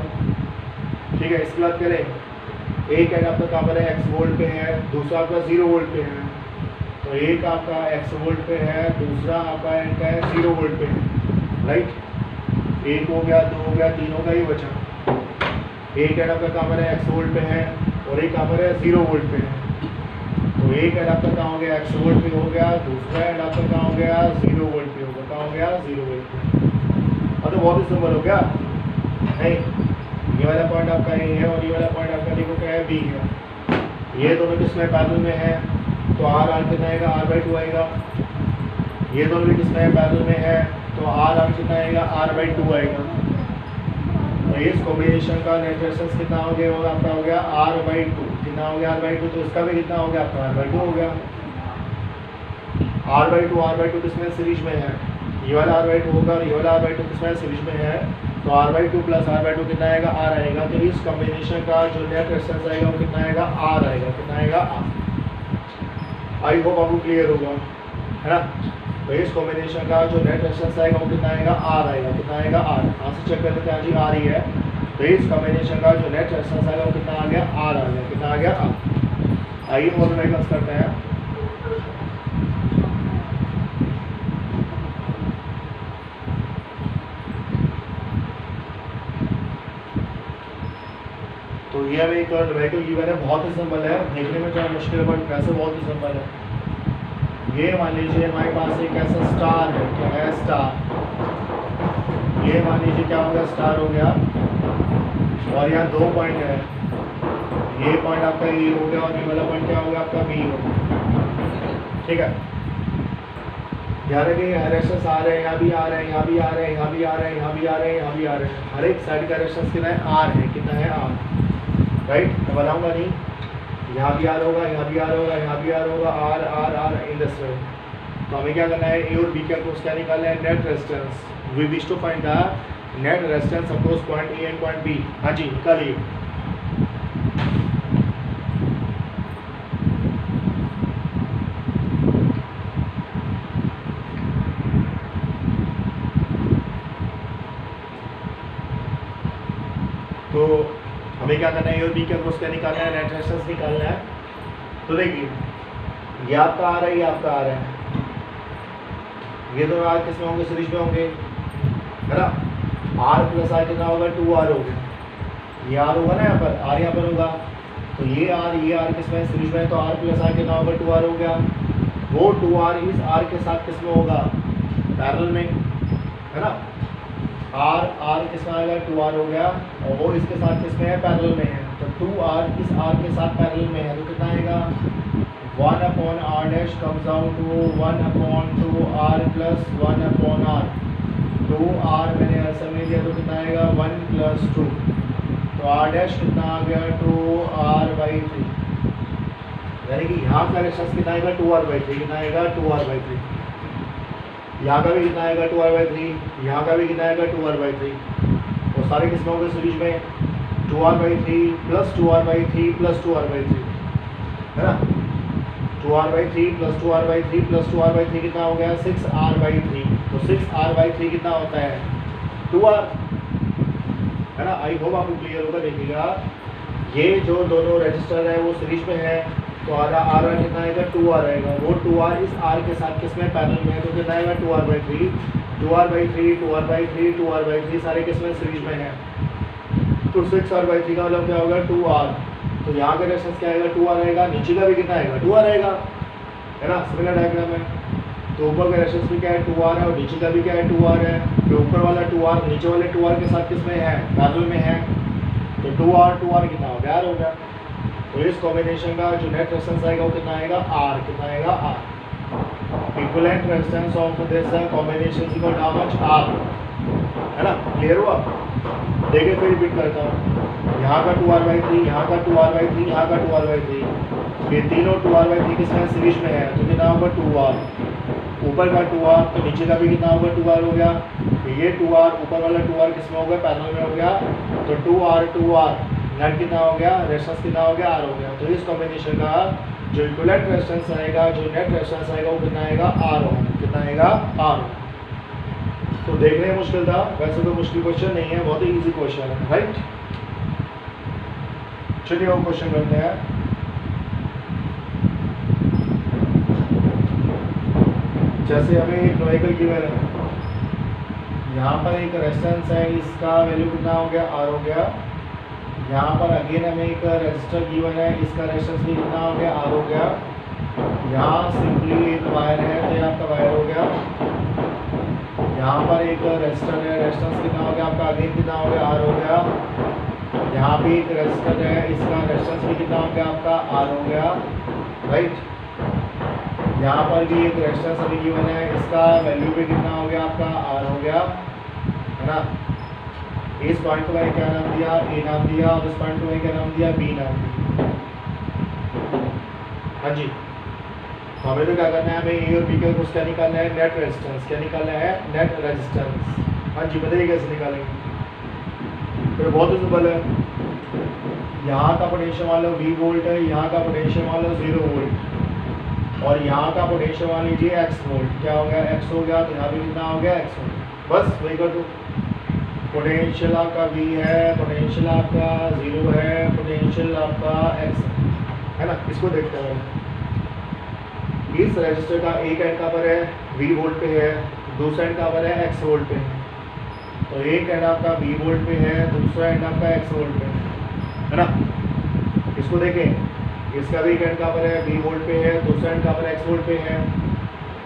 ठीक है। इसकी बात करें, एक एंड आपका कहाँ पर है, एक्स वोल्ट पे है, दूसरा आपका 0 वोल्ट पे है, तो एक आपका x वोल्ट पे है, दूसरा आपका इनका है 0 वोल्ट पे है, राइट। एक हो गया, दो हो गया, तीन हो गया, ये बचा। एक एडाप्टर कहाँ पर है, x वोल्ट पे है, और एक कहाँ पर है 0 वोल्ट पे है। तो एक एडाप्टर कहाँ हो गया, x वोल्ट पे हो गया, दूसरा एडाप्टर कहाँ हो गया 0 वोल्ट पे होगा, कहाँ हो गया 0 वोल्ट पे। और तो बहुत ही सिंपल हो गया नहीं। ये वाला पॉइंट आपका ए है और ये वाला पॉइंट आपका देखो क्या है, बी है। ये दोनों किसमें पैरेलल में है, तो आर आर कितना आएगा, r/2 आएगा। ये दोनों भी किसमें पैरेलल में है, तो आर आर कितना आएगा, r/2 आएगा। तो इस कॉम्बिनेशन का नेट रेजिस्टेंस कितना हो गया, आपका हो गया r/2। कितना हो गया r/2, तो इसका भी कितना हो गया आपका r/2 हो गया। r/2 किसमें सीरीज में है, ये वाला r/2 होगा और ये वाला r/2 किसमें सीरीज में है, तो r/2 प्लस r/2 कितना आएगा, r आएगा। तो इस कॉम्बिनेशन का जो नेट रेजिस्टेंस आएगा वो कितना आएगा, r आएगा। कितना आएगा, r। आई होप आपको क्लियर होगा, है ना। तो इस कॉम्बिनेशन का जो नेट रेजिस्टेंस आएगा वो कितना आएगा, r आएगा। कितना आएगा, r। यहाँ से चेक कर लेते हैं, जी r ही है। तो इस कॉम्बिनेशन का जो नेट रेजिस्टेंस आएगा वो कितना आ गया, r आ गया। कितना आ गया, r। आइए फॉर्मूला करते हैं। तो ये हमें एक वेहिकल गिवन है, बहुत ही सिंपल है, देखने में थोड़ा मुश्किल है बट वैसे बहुत ही सिंपल है। ये मान लीजिए हमारे पास एक ऐसा स्टार है, क्या है, स्टार। ये मान लीजिए क्या हो गया, स्टार हो गया, और यहाँ दो पॉइंट है। ये पॉइंट आपका ए हो गया और ये वाला पॉइंट क्या हो गया आपका बी हो गया, ठीक है। ध्यान रखिए रेजिस्टेंस आ रहे हैं, यहाँ भी आ रहे हैं, यहाँ भी आ रहे हैं, यहाँ भी आ रहे हैं, यहाँ भी आ रहे हैं, यहाँ भी आ रहे हैं। हर एक साइड का रेजिस्टेंस कितना है, आर है। कितना है, आर, राइट। मैं बताऊंगा नहीं, यहाँ भी आर होगा, यहाँ भी आर होगा, यहाँ भी आर होगा, R R R in this way. तो हमें क्या करना है, ए और बी के अक्रॉस क्या निकालना है, net resistance. We wish to find the net resistance across point A and point B. हाँ जी, निकालिए। तो हमें क्या करना है, ए और बी के अक्रॉस क्या निकालना है, नेट रेजिस्टेंस निकालना है। तो देखिए ये आपका आ रहा है, ये आपका आ रहा है, ये दोनों आर किसमें होंगे, सीरीज में होंगे, है ना। आर प्लस आर कितना होगा, 2r होगा। ये आर होगा ना, यहाँ पर आर यहाँ पर होगा, तो ये आर किसमें सीरीज में है, तो आर प्लस आर कितना होगा, 2r हो गया। वो 2r इस आर के साथ किसमें होगा, पैरेलल में, है ना। आर किसमें आएगा, 2r हो गया, और वो इसके साथ किसमें है, पैरेलल में है। तो 2r इस आर के साथ पैरेलल में है, तो कितना आएगा, 1/r dash comes out to 1/2r plus 1/r। 2r मैंने आंसर में दिया, तो कितना आएगा 1 + 2। तो r डैश कितना आ गया, 2r/3। यानी कि यहाँ का रेजिस्टेंस कितना आएगा, 2r/3। कितना आएगा, 2r/3। यहाँ का भी कितना आएगा, 2r/3। यहाँ का भी कितना आएगा, 2r/3। और सारे किसमें होंगे, सीरीज में, 2r/3 plus 2r/3 plus 2r/3, है ना। 2r/3 plus 2r/3 plus 2r/3 कितना हो गया, 6r/3। तो 6r/3 कितना होता है, 2r, है ना। आई होप आपको क्लियर होगा। देखिएगा ये जो दोनों रजिस्टर है वो सीरीज में है, तो आर कितना आएगा, 2r आएगा। वो 2r इस r के साथ किसमें पैरेलल में है, तो कितना आएगा, 2r/3 2r/3 2r/3 2r/3 सारे किसमें सीरीज में है। तो 6r/3 का मतलब क्या होगा, 2r। तो यहाँ का रेजिस्टेंस क्या आएगा, 2r आएगा। नीचे का भी कितना आएगा, 2r आएगा, है ना। सिमिलर डायग्राम है, तो ऊपर का रेजिस्टेंस भी क्या है, 2r है, और नीचे का भी क्या है, 2r है। तो ऊपर वाला 2r नीचे वाले 2r के साथ किसमें है, पैरेलल में है। तो 2r कितना हो गया, r हो गया। तो इस कॉम्बिनेशन का जो नेट रेजिस्टेंस आएगा वो कितना आएगा, r। कितना आएगा, r। Equivalent resistance of this combination is equal to how much, r, है ना। क्लियर हुआ। देखिए फिर रिपीट करता हूँ, यहाँ का 2r/3, यहाँ का 2r/3, यहाँ का 2r/3, ये तीनों 2r/3 किसमें सीरीज में है, तो कितना होगा, 2r। ऊपर का 2r तो नीचे का भी कितना होगा, 2r हो गया। तो ये 2r ऊपर वाला 2r किसमें हो गया, पैरेलल में हो गया। तो 2r नेट कितना हो गया, रेजिस्टेंस कितना हो गया, r हो गया। तो इस कॉम्बिनेशन का जो इक्विवेलेंट रेजिस्टेंस आएगा, जो नेट रेजिस्टेंस आएगा वो कितना आएगा, r होगा। कितना आएगा, r। तो देखने में मुश्किल था, वैसे कोई मुश्किल क्वेश्चन नहीं है, बहुत ही इजी क्वेश्चन है, राइट। चलिए और क्वेश्चन करते हैं। जैसे हमें एक न्यूमेरिकल गिवन है, यहाँ पर एक रेजिस्टेंस है, इसका वैल्यू कितना हो गया, आर हो गया। यहाँ पर अगेन हमें एक रजिस्टर गिवन है, इसका रेजिस्टेंस भी कितना हो गया, आर हो गया। यहाँ सिंपली एक वायर है, तो ये आपका वायर हो गया। यहाँ पर एक रेजिस्टर है, रेजिस्टेंस कितना हो गया आपका, अगेन कितना हो गया, आर हो गया। यहाँ भी एक रेजिस्टर है, इसका रेजिस्टेंस भी कितना हो गया आपका, आर हो गया, राइट। यहाँ पर भी एक रेजिस्टेंस अभी गिवन है, इसका वैल्यू भी कितना हो गया आपका, आर हो गया, है ना। इस पॉइंट को मैंने क्या नाम दिया, ए नाम दिया, और इस पॉइंट को मैंने क्या नाम दिया, बी नाम दिया। हाँ जी, तो हमें तो क्या करना है, हमें ए और बी के कुछ क्या निकालना है, नेट रेजिस्टेंस। क्या निकालना है, नेट रेजिस्टेंस। हाँ जी, बताइए कैसे निकालेंगे। फिर बहुत ही सिंपल है, यहाँ का पोटेंशियल मान लो 20 वोल्ट है, यहाँ का पोटेंशियल मान लो 0 वोल्ट, और यहाँ का पोटेंशियल मान लीजिए x वोल्ट। क्या हो गया, x हो गया, तो यहाँ भी कितना हो गया, x वोल्ट। बस वही कर दो। पोटेंशियल आपका v है, पोटेंशियल आपका 0 है, पोटेंशियल आपका x है ना। इसको देखते हैं, इस रजिस्टर का एक एंड का पर है v वोल्ट पे है, दूसरा एंड का पर है x वोल्ट पे है। तो एक एंड आपका v वोल्ट पे है, दूसरा एंड आपका x वोल्ट पे है ना। इसको देखें, इसका भी एक एंड का पर है v वोल्ट पे है, दूसरा एंड का पर x वोल्ट पे है।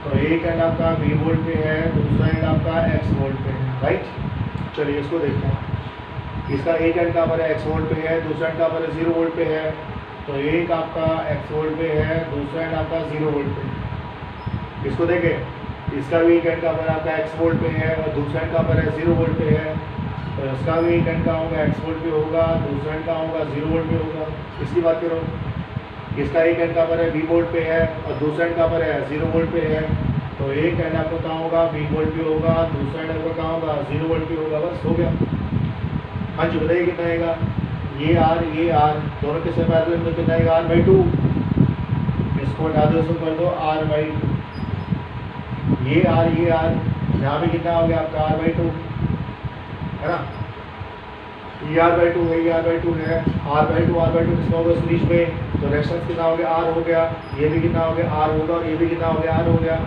तो एक एंड आपका v वोल्ट पे है, दूसरा एंड आपका x वोल्ट पे है, राइट। चलिए इसको देखते हैं, इसका एक एंड का पर है x वोल्ट पे है, दूसरा एंड का पर है 0 वोल्ट पे है। तो एक आपका x वोल्ट पे है, दूसरा एंड आपका 0 वोल्ट पे है। इसको देखें, इसका भी एक एंड का पर आपका x वोल्ट पे है, और दूसरा एंड का पर है 0 वोल्ट पे है। तो इसका भी एक एंड का होगा x वोल्ट पे होगा, दूसरा एंड का होगा 0 वोल्ट पे होगा। इसकी बात करो, इसका एक एंड का पर है v वोल्ट पे है, और दूसरा एंड का पर है 0 वोल्ट पे है। तो एक एंड आपको कहाँ होगा, v वोल्ट पे होगा, दूसरा एंड आपको कहाँ होगा, 0 वोल्ट पे होगा। बस हो गया। हाँ जी, बताइए कितना आएगा, ये r दोनों के साथ पैरेलल में कितना आएगा, r/2। इसको हटा दो, इसको कर दो r/2। ये r यहाँ भी कितना हो गया आपका, r/2 है ना। ये r/2 है, ये r/2 है, r/2 कितना होगा इस बीच में, तो रेजिस्टेंस कितना हो गया, r हो गया। ये भी कितना हो गया, r होगा, और ये भी कितना हो गया, r हो गया।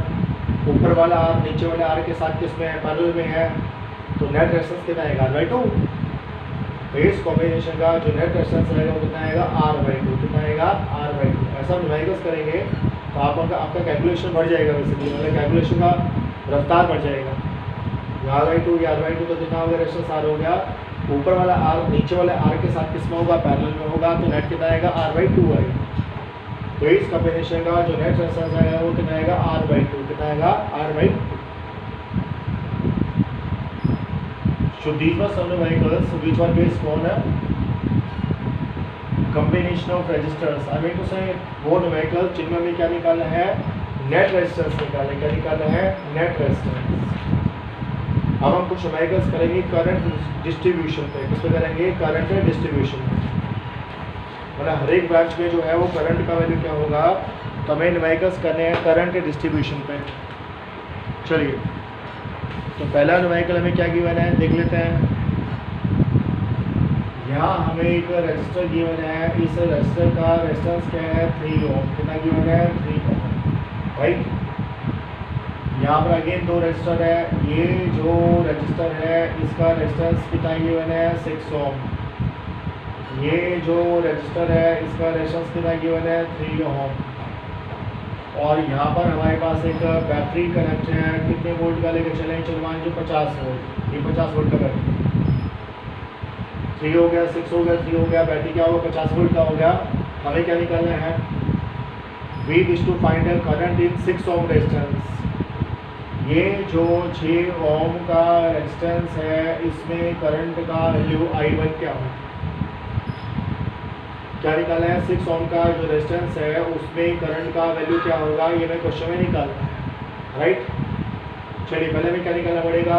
ऊपर वाला r नीचे वाले r के साथ किसमें है, पैरेलल में है। तो नेट रेजिस्टेंस कितना आएगा, r/2। तो इस कॉम्बिनेशन का जो नेट रेजिस्टेंस रहेगा वो कितना आएगा, r/2। कितना आएगा, r/2। ऐसा न्यूमेरिकल्स करेंगे तो आपका कैलकुलेशन बढ़ जाएगा, बेसिकली मतलब कैलकुलेशन का रफ्तार बढ़ जाएगा। r/2 तो कितना हो गया, रेजिस्टेंस r हो गया। ऊपर वाला r नीचे वाले r के साथ किसमें होगा, पैरेलल में होगा। तो नेट कितना आएगा, r/2 आएगा। तो इस कॉम्बिनेशन का जो नेट रेजिस्टेंस आएगा वो कितना आएगा, r/2। कितना आएगा, r/2। So these were some numericals which were based on a combination of resistors. I mean to say वो numericals जिनमें हमें क्या निकालना है, नेट रेजिस्टेंस निकालना है। क्या निकालना है, नेट रेजिस्टेंस। अब हम कुछ numericals करेंगे करंट डिस्ट्रीब्यूशन पे। किस पे करेंगे, करंट डिस्ट्रीब्यूशन पे। मतलब हर एक ब्रांच में जो है वो करंट का वैल्यू क्या होगा, तो हमें numericals करने हैं करंट डिस्ट्रीब्यूशन पे। चलिए, तो पहला न्यूमेरिकल हमें क्या गिवन है, देख लेते हैं। यहाँ हमें एक रजिस्टर गिवन है, इस रजिस्टर का रेजिस्टेंस क्या है, 3 ओम। कितना गिवन है, 3 ओम, राइट। यहाँ पर अगेन 2 रजिस्टर है, ये जो रजिस्टर है इसका रेजिस्टेंस कितना गिवन है, 6 ओम। ये जो रजिस्टर है इसका रेजिस्टेंस कितना गिवन है, 3 ओम। और यहाँ पर हमारे पास एक बैटरी कनेक्ट है, कितने वोल्ट का लेकर चले, चलो मान लीजिए 50 वोल्ट। ये 50 वोल्ट का बैटरी, 3 हो गया, 6 हो गया, 3 हो गया, बैटरी क्या होगा, 50 वोल्ट का हो गया। हमें क्या निकालना है, we wish to find a current in 6 ohm resistance. ये जो 6 ओम का रेजिस्टेंस है इसमें करंट का वैल्यू I1 क्या हो, क्या निकालना है, 6 ओम का जो रेजिस्टेंस है उसमें करंट का वैल्यू क्या होगा, ये मैं क्वेश्चन में निकालना है, राइट। चलिए पहले में क्या निकालना पड़ेगा,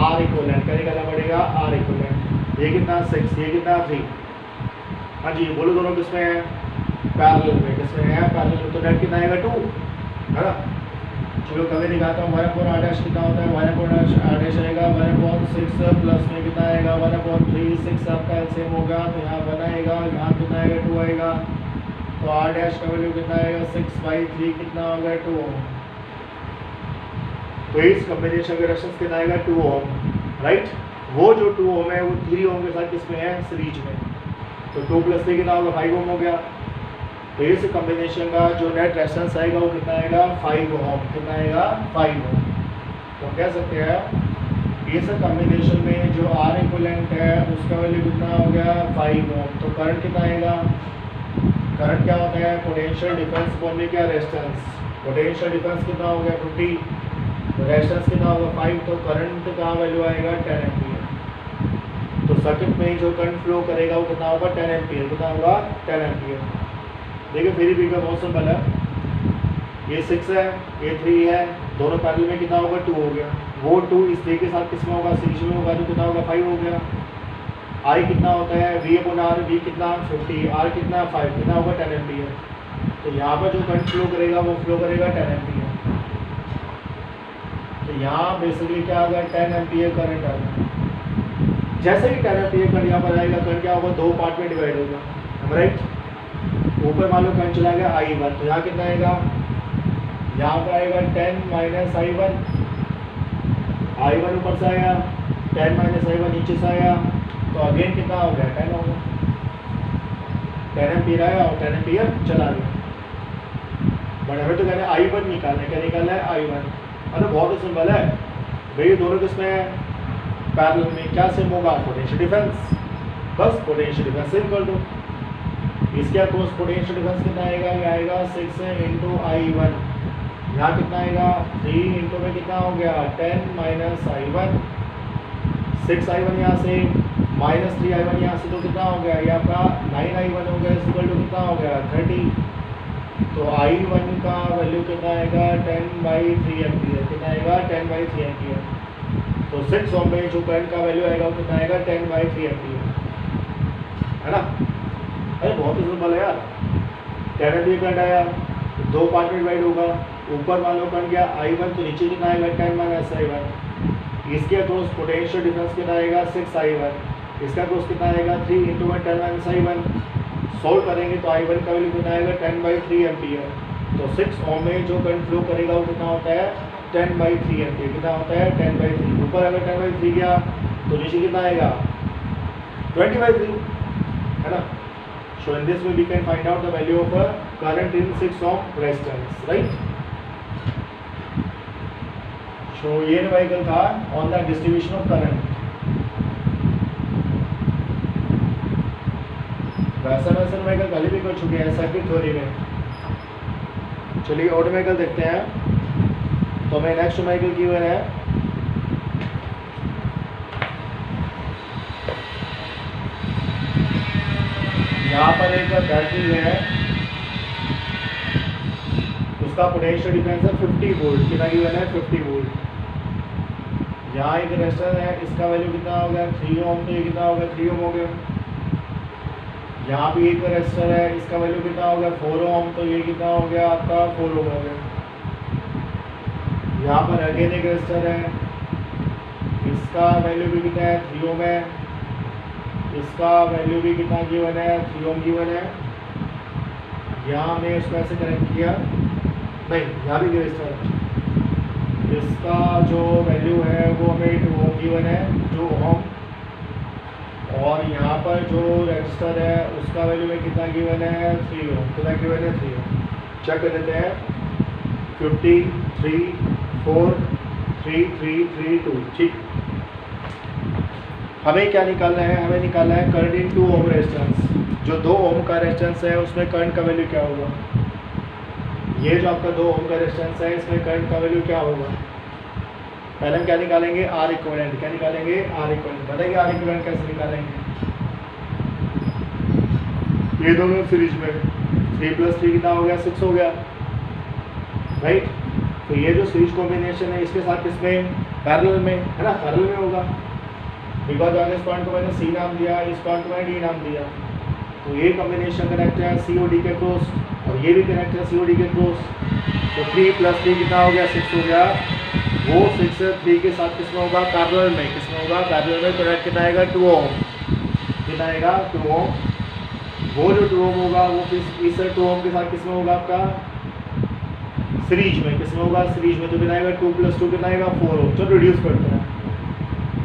R इक्वलेंट। क्या निकालना पड़ेगा, R इक्वलेंट। ये कितना 6, ये कितना 3। हाँ जी, बोलो दोनों किसमें है, पैरेलल में। किसमें है, पैरेलल में। तो नेट कितना आएगा, 2 है ना। चलो कभी निकालता हूँ, 1/r' कितना होता है, 1/r' आएगा 1/6 प्लस में कितना आएगा, 1/3। 6 आपका एलसीएम होगा तो यहाँ 1 आएगा, यहाँ कितना आएगा, 2 आएगा। तो r' का वैल्यू कितना आएगा, 6/3 कितना होगा, 2 ओम। तो इस कॉम्बिनेशन का रेजिस्टेंस कितना आएगा 2 ओम, राइट। वो जो 2 ओम है वो 3 ओम के साथ किसमें है, सीरीज में। तो 2 + 3 कितना होगा, 5 ओम हो गया। तो इस कॉम्बिनेशन का जो नेट रेजिस्टेंस आएगा वो कितना आएगा, 5 ओम। कितना आएगा, 5 ओम। तो कह सकते हैं इस कॉम्बिनेशन में जो आर इक्विवेलेंट है उसका वैल्यू कितना हो गया, 5 ओम। तो करंट कितना आएगा, करंट क्या होता है, पोटेंशियल डिफरेंस बोलने क्या, रेजिस्टेंस। पोटेंशियल डिफरेंस कितना हो गया, 50, रेजिस्टेंस कितना होगा, 5। तो करंट का वैल्यू आएगा 10 एम्पियर। तो सर्किट में जो करंट फ्लो करेगा वो कितना होगा, 10 एम्पियर। कितना होगा, 10 एम्पियर। देखिए फिर भी का बहुत सिंपल है, ये 6 है, ये 3 है, दोनों पैरेलल में कितना होगा, 2 हो गया। वो 2 इस 3 के साथ किसमें होगा, सीरीज में होगा, तो कितना होगा, 5 हो गया। आई कितना होता है, V/R, V कितना 50, R कितना 5, कितना होगा 10 एम्पियर। तो यहाँ पर जो करंट फ्लो करेगा वो फ्लो करेगा 10 एम्पियर। तो यहाँ बेसिकली क्या होगा, 10 एम्पियर करंट आएगा। जैसे ही 10 एम्पियर करंट यहाँ पर आएगा, करंट क्या होगा, 2 पार्ट में डिवाइड होगा, राइट। ऊपर मान लो करंट चला गया I1, तो यहाँ कितना आएगा, यहाँ पर आएगा 10 - I1। I1 ऊपर से आया, 10 - I1 नीचे से आया, तो अगेन कितना हो गया, 10 हो गया। 10 एम्पियर आया और 10 एम्पियर चला गया। बट हमें तो कहना है I1 निकालना है, क्या निकालना है, I1। मतलब बहुत ही सिंपल है भाई, दोनों किसमें है, पैरेलल में। क्या सेम होगा, पोटेंशियल डिफरेंस। बस पोटेंशियल डिफरेंस सेम कर दो। इसके अक्रॉस पोटेंशियल डिफरेंस कितना आएगा, ये आएगा 6 × I1। यहाँ कितना आएगा, 3 × में कितना हो गया, 10 - I1। 6 I1 यहाँ से -3 I1 यहाँ से, तो कितना हो गया, ये आपका 9 I1 हो गया, इक्वल टू कितना हो गया, 30। तो I1 का वैल्यू कितना आएगा, 10/3 एम्पियर। कितना आएगा, 10/3 एम्पियर। तो 6 ओम में जो करंट का वैल्यू आएगा वो कितना आएगा, 10/3 एम्पियर, है ना। अरे बहुत ही सिंपल है यार। 10 एम्पियर करंट आया, 2 पार्ट में डिवाइड होगा। ऊपर मान लो करंट गया I1, तो नीचे कितना आएगा, 10 - I1। इसके अक्रॉस पोटेंशियल डिफरेंस कितना आएगा, 6 I1। इसका अक्रॉस कितना आएगा, 3 × 10 - I1। सॉल्व करेंगे तो I1 का वैल्यू कितना आएगा, 10/3 एम्पियर। तो 6 ओम में जो करंट फ्लो करेगा वो कितना होता है, 10/3 एम्पियर। कितना होता है, 10/3। ऊपर अगर 10/3 गया तो नीचे कितना आएगा, 20/3, है ना। So in this way we can find out the value of a current in 6 ohm resistance, right? So ये न्यूमेरिकल था on the distribution of current। वैसा न्यूमेरिकल पहले भी कर चुके हैं सर्किट थ्योरी में। चलिए और न्यूमेरिकल देखते हैं। तो मैं नेक्स्ट न्यूमेरिकल की है, यहाँ पर एक बैटरी है, उसका पोटेंशियल डिफरेंस है 50 वोल्ट। कितना गिवन है, 50 वोल्ट। यहाँ एक रेजिस्टर है, इसका वैल्यू कितना हो गया, 3 ओम। तो ये कितना हो गया, 3 ओम हो गया। यहाँ भी एक रेजिस्टर है, इसका वैल्यू कितना हो गया, 4 ओम। तो ये कितना हो गया आपका, 4 ओम हो गया। यहाँ पर अगेन एक रेजिस्टर है, इसका वैल्यू भी कितना है, 3 ओम है। इसका वैल्यू भी कितना गिवन है, 3 ओम गिवन है। यहाँ हमने इसको ऐसे कनेक्ट किया, नहीं यहाँ भी रेजिस्टर है, इसका जो वैल्यू है वो हमें 2 ओम गिवन है, 2 ओम। और यहाँ पर जो रेजिस्टर है उसका वैल्यू में कितना गिवन है, 3 ओम। कितना गिवन है, 3 ओम। चेक कर लेते हैं, 50, 3, 4, 3, 3, 3, 2। ठीक, हमें क्या निकालना है, हमें निकालना है करंट इन 2 ओम रेजिस्टेंस। जो 2 ओम का रेजिस्टेंस है उसमें करंट का वैल्यू क्या होगा। ये जो आपका 2 ओम का रेजिस्टेंस है इसमें करंट का वैल्यू क्या होगा। पहले हम क्या निकालेंगे, आर इक्विवेलेंट। क्या निकालेंगे, आर इक्विवेलेंट। बताइए आर इक्विवेलेंट कैसे निकालेंगे। ये दोनों सीरीज में, 3 + 3 कितना हो गया, 6 हो गया, राइट। तो ये जो सीरीज कॉम्बिनेशन है इसके साथ किसमें, पैरेलल में, है ना, पैरेलल में होगा। बिकॉज अगर इस पॉइंट को मैंने सी नाम दिया, इस पॉइंट को मैंने डी नाम दिया, तो ये कॉम्बिनेशन कनेक्ट है सी और डी के क्रॉस, और ये भी कनेक्ट है सी और डी के क्रॉस। तो 3 + 3 कितना हो गया, 6 हो गया। वो 6 3 के साथ किसमें होगा, पैरेलल में। किसमें होगा, पैरेलल में। कनेक्ट कितना आएगा, 2 ओम। कितना आएगा, 2 ओम। वो जो 2 ओम होगा वो इस 2 ओम के साथ किसमें होगा आपका, सीरीज में, किसमें होगा सीरीज में, तो कितना आएगा 2 + 2 कितना आएगा 4 ओम। चलो रिड्यूस करते हैं,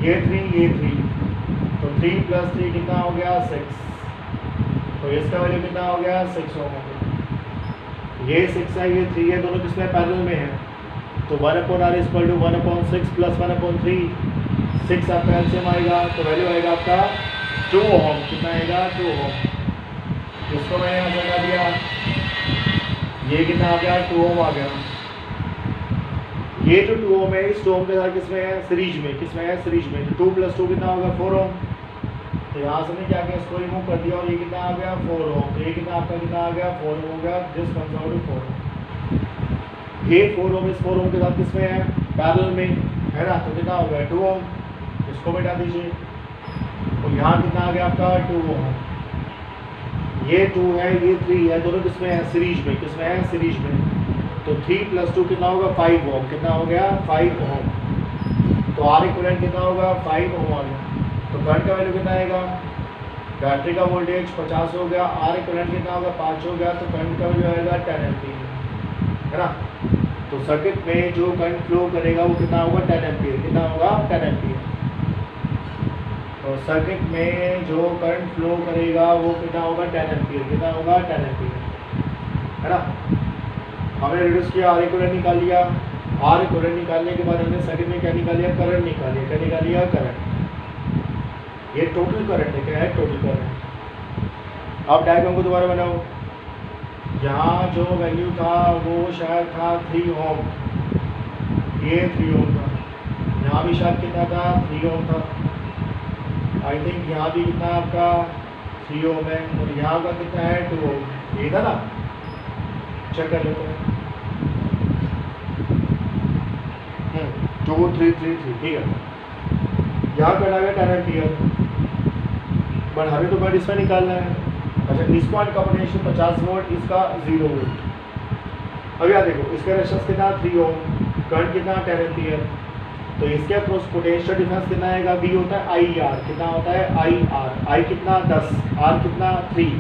ये 3 तो 3 + 3 कितना हो गया 6, तो इसका वैल्यू कितना हो गया 6 ओम हो गया। ये 6 है ये 3 है, दोनों किसमें पैरेलल में है, तो 1/r = 1/6 + 1/3, 6 आपका एलसीएम आएगा तो वैल्यू आएगा आपका 2 ओम। कितना आएगा 2 ओम। इसको मैंने यहाँ से लगा दिया, ये कितना आ गया 2 ओम आ गया। ये जो 2 ओम है इस 2 ओम के साथ किसमें है सीरीज में, किसमें है सीरीज में, तो 2 + 2 कितना होगा 4 ओम। तो यहाँ से मैं क्या किया इसको रिमूव कर दिया और ये कितना आ गया 4 ओम। तो ये कितना आपका कितना आ गया 4 ओम हो गया, दिस कम्स आउट टू 4 ओम। ये 4 ओम इस 4 ओम के साथ किसमें है पैरेलल में है ना, तो कितना हो गया 2 ओम। इसको मिटा दीजिए और यहाँ कितना आ गया आपका 2 ओम। ये 2 है ये 3 है, दोनों किसमें है सीरीज में, किसमें है सीरीज में, तो 3 + 2 कितना होगा 5 ओम। कितना हो गया 5 ओम। तो R इक्विवेलेंट कितना होगा 5 ओम आ गया। तो करंट का वैल्यू कितना आएगा, बैटरी का वोल्टेज 50 हो गया, R इक्विवेलेंट कितना होगा 5 हो गया, तो करंट का वैल्यू आएगा 10 एम्पीयर है ना। तो सर्किट में जो करंट फ्लो करेगा वो कितना होगा 10 एम्पीयर। कितना होगा 10 एम्पीयर। तो सर्किट में जो करंट फ्लो करेगा वो कितना होगा 10 एम्पीयर। कितना होगा 10 एम्पीयर है ना। हमने रिड्यूस किया, R इक्विवेलेंट निकाल लिया, R इक्विवेलेंट निकालने के बाद हमने सर्किट में क्या निकाल लिया करंट निकाल लिया। क्या निकाल लिया करंट। ये टोटल करंट है, क्या है टोटल करंट। अब डायग्राम को दोबारा बनाओ, यहाँ जो वैल्यू था वो शायद था 3 ओम, ये 3 ओम था, यहाँ भी शायद कितना था 3 ओम था, आई थिंक यहाँ भी कितना आपका 3 ओम है और यहाँ का कितना है 2 ओम। ये था ना, चेक कर लेते हैं 2 3 3 3 ठीक है। यहाँ पे लगा 10 एम्पीयर, बट हमें तो करंट इसमें निकालना है। अच्छा इस पॉइंट का पोटेंशियल 50 वोल्ट, इसका 0 वोल्ट। अब यहाँ देखो इसका रेजिस्टेंस कितना 3 ओम, करंट कितना 10 एम्पीयर, तो इसके अक्रॉस पोटेंशियल डिफरेंस कितना आएगा, V होता है IR। कितना होता है IR, I कितना 10, R कितना 3,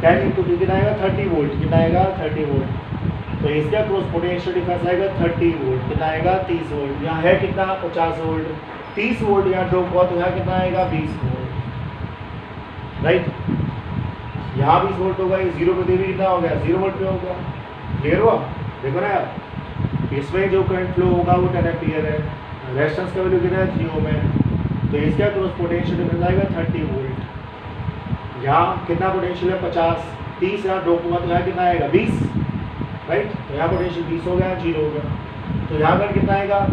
10 × 3 कितना आएगा 30 वोल्ट। कितना आएगा 30 वोल्ट। तो इसके अक्रॉस पोटेंशियल डिफरेंस आएगा 30 वोल्ट। कितना आएगा 30 वोल्ट। यहाँ है कितना 50 वोल्ट, 30 वोल्ट यहाँ ड्रॉप हुआ तो यहाँ कितना आएगा 20 वोल्ट राइट। यहाँ 20 वोल्ट होगा, ये 0 पे भी कितना हो गया 0 वोल्ट पे होगा। क्लियर हुआ। देखो ना यार, इसमें जो करंट फ्लो होगा वो 10 एम्पीयर है, रेजिस्टेंस का वैल्यू कितना है 3 ओम है, तो इसका क्रॉस पोटेंशियल डिफरेंस आएगा 30 वोल्ट। यहाँ कितना पोटेंशियल है 50, 30 यहाँ ड्रॉप हुआ तो यहाँ कितना आएगा 20 राइट। तो यहाँ पोटेंशियल 20 हो गया 0 हो गया। तो यहाँ करंट कितना आएगा,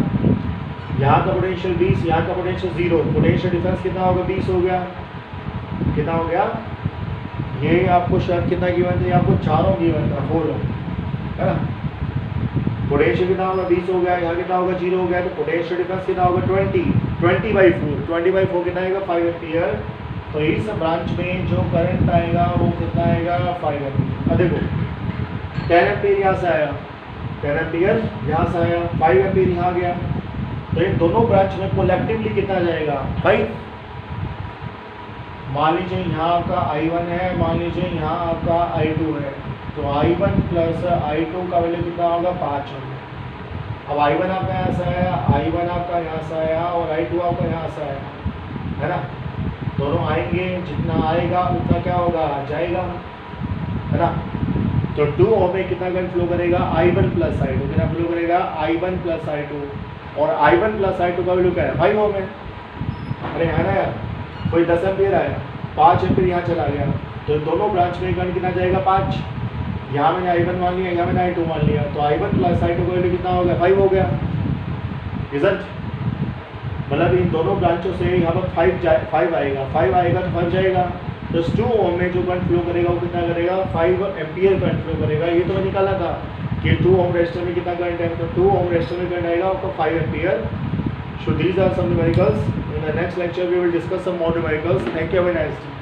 यहाँ का पोटेंशियल 20, यहाँ का पोटेंशियल 0, पोटेंशियल डिफरेंस कितना होगा 20 हो गया। कितना हो गया, ये आपको शायद कितना गिवन था, ये आपको 4 ओम गिवन था 4 ओम है ना। पोटेंशियल कितना होगा 20 हो गया, यहाँ कितना होगा 0 हो गया, तो पोटेंशियल डिफरेंस कितना होगा 20/4 कितना आएगा 5 एम्पीयर। तो इस ब्रांच में जो करंट आएगा वो कितना आएगा 5 एम्पीयर। अब देखो 10 एम्पीयर यहाँ से आया, 10 एम्पीयर यहाँ से आया, 5 एम्पीयर यहाँ गया, तो इन दोनों ब्रांच में कोलेक्टिवली कितना जाएगा 5। मान लीजिए यहाँ आपका I1 है, मान लीजिए यहाँ आपका I2 है, तो I1 + I2 का वैल्यू कितना होगा 5 होगा। अब I1 आपका यहाँ से आया, I1 आपका यहाँ से आया और I2 आपका यहाँ से आया है ना। दोनों आएंगे, जितना आएगा उतना क्या होगा जाएगा है ना। तो 2 ओम में कितना करंट फ्लो करेगा I1 + I2, कितना फ्लो करेगा I1 + I2, और I1 + I2 का वैल्यू क्या है 5 ओम है। अरे है ना यार, कोई 10 एम्पीयर आया, 5 एम्पीयर यहाँ चला गया, तो दोनों ब्रांच में करंट कितना जाएगा 5। यहाँ मैंने I1 मान लिया, यहाँ मैंने I2 मान लिया, तो I1 + I2 का वैल्यू कितना हो गया 5 हो गया। रिजल्ट मतलब इन दोनों ब्रांचों से यहाँ पर 5 आएगा, 5 आएगा तो 5 जाएगा। तो 2 ओम में जो करंट फ्लो करेगा वो कितना करेगा 5 एम्पीयर करंट फ्लो करेगा। ये तो मैं निकाला था कि 2 ओम रेजिस्टर में कितना करंट है, तो 2 ओम रेजिस्टर में करंट आएगा आपका 5 ampere. So these are some numericals. In the next lecture we will discuss some more numericals. Thank you, have a nice day.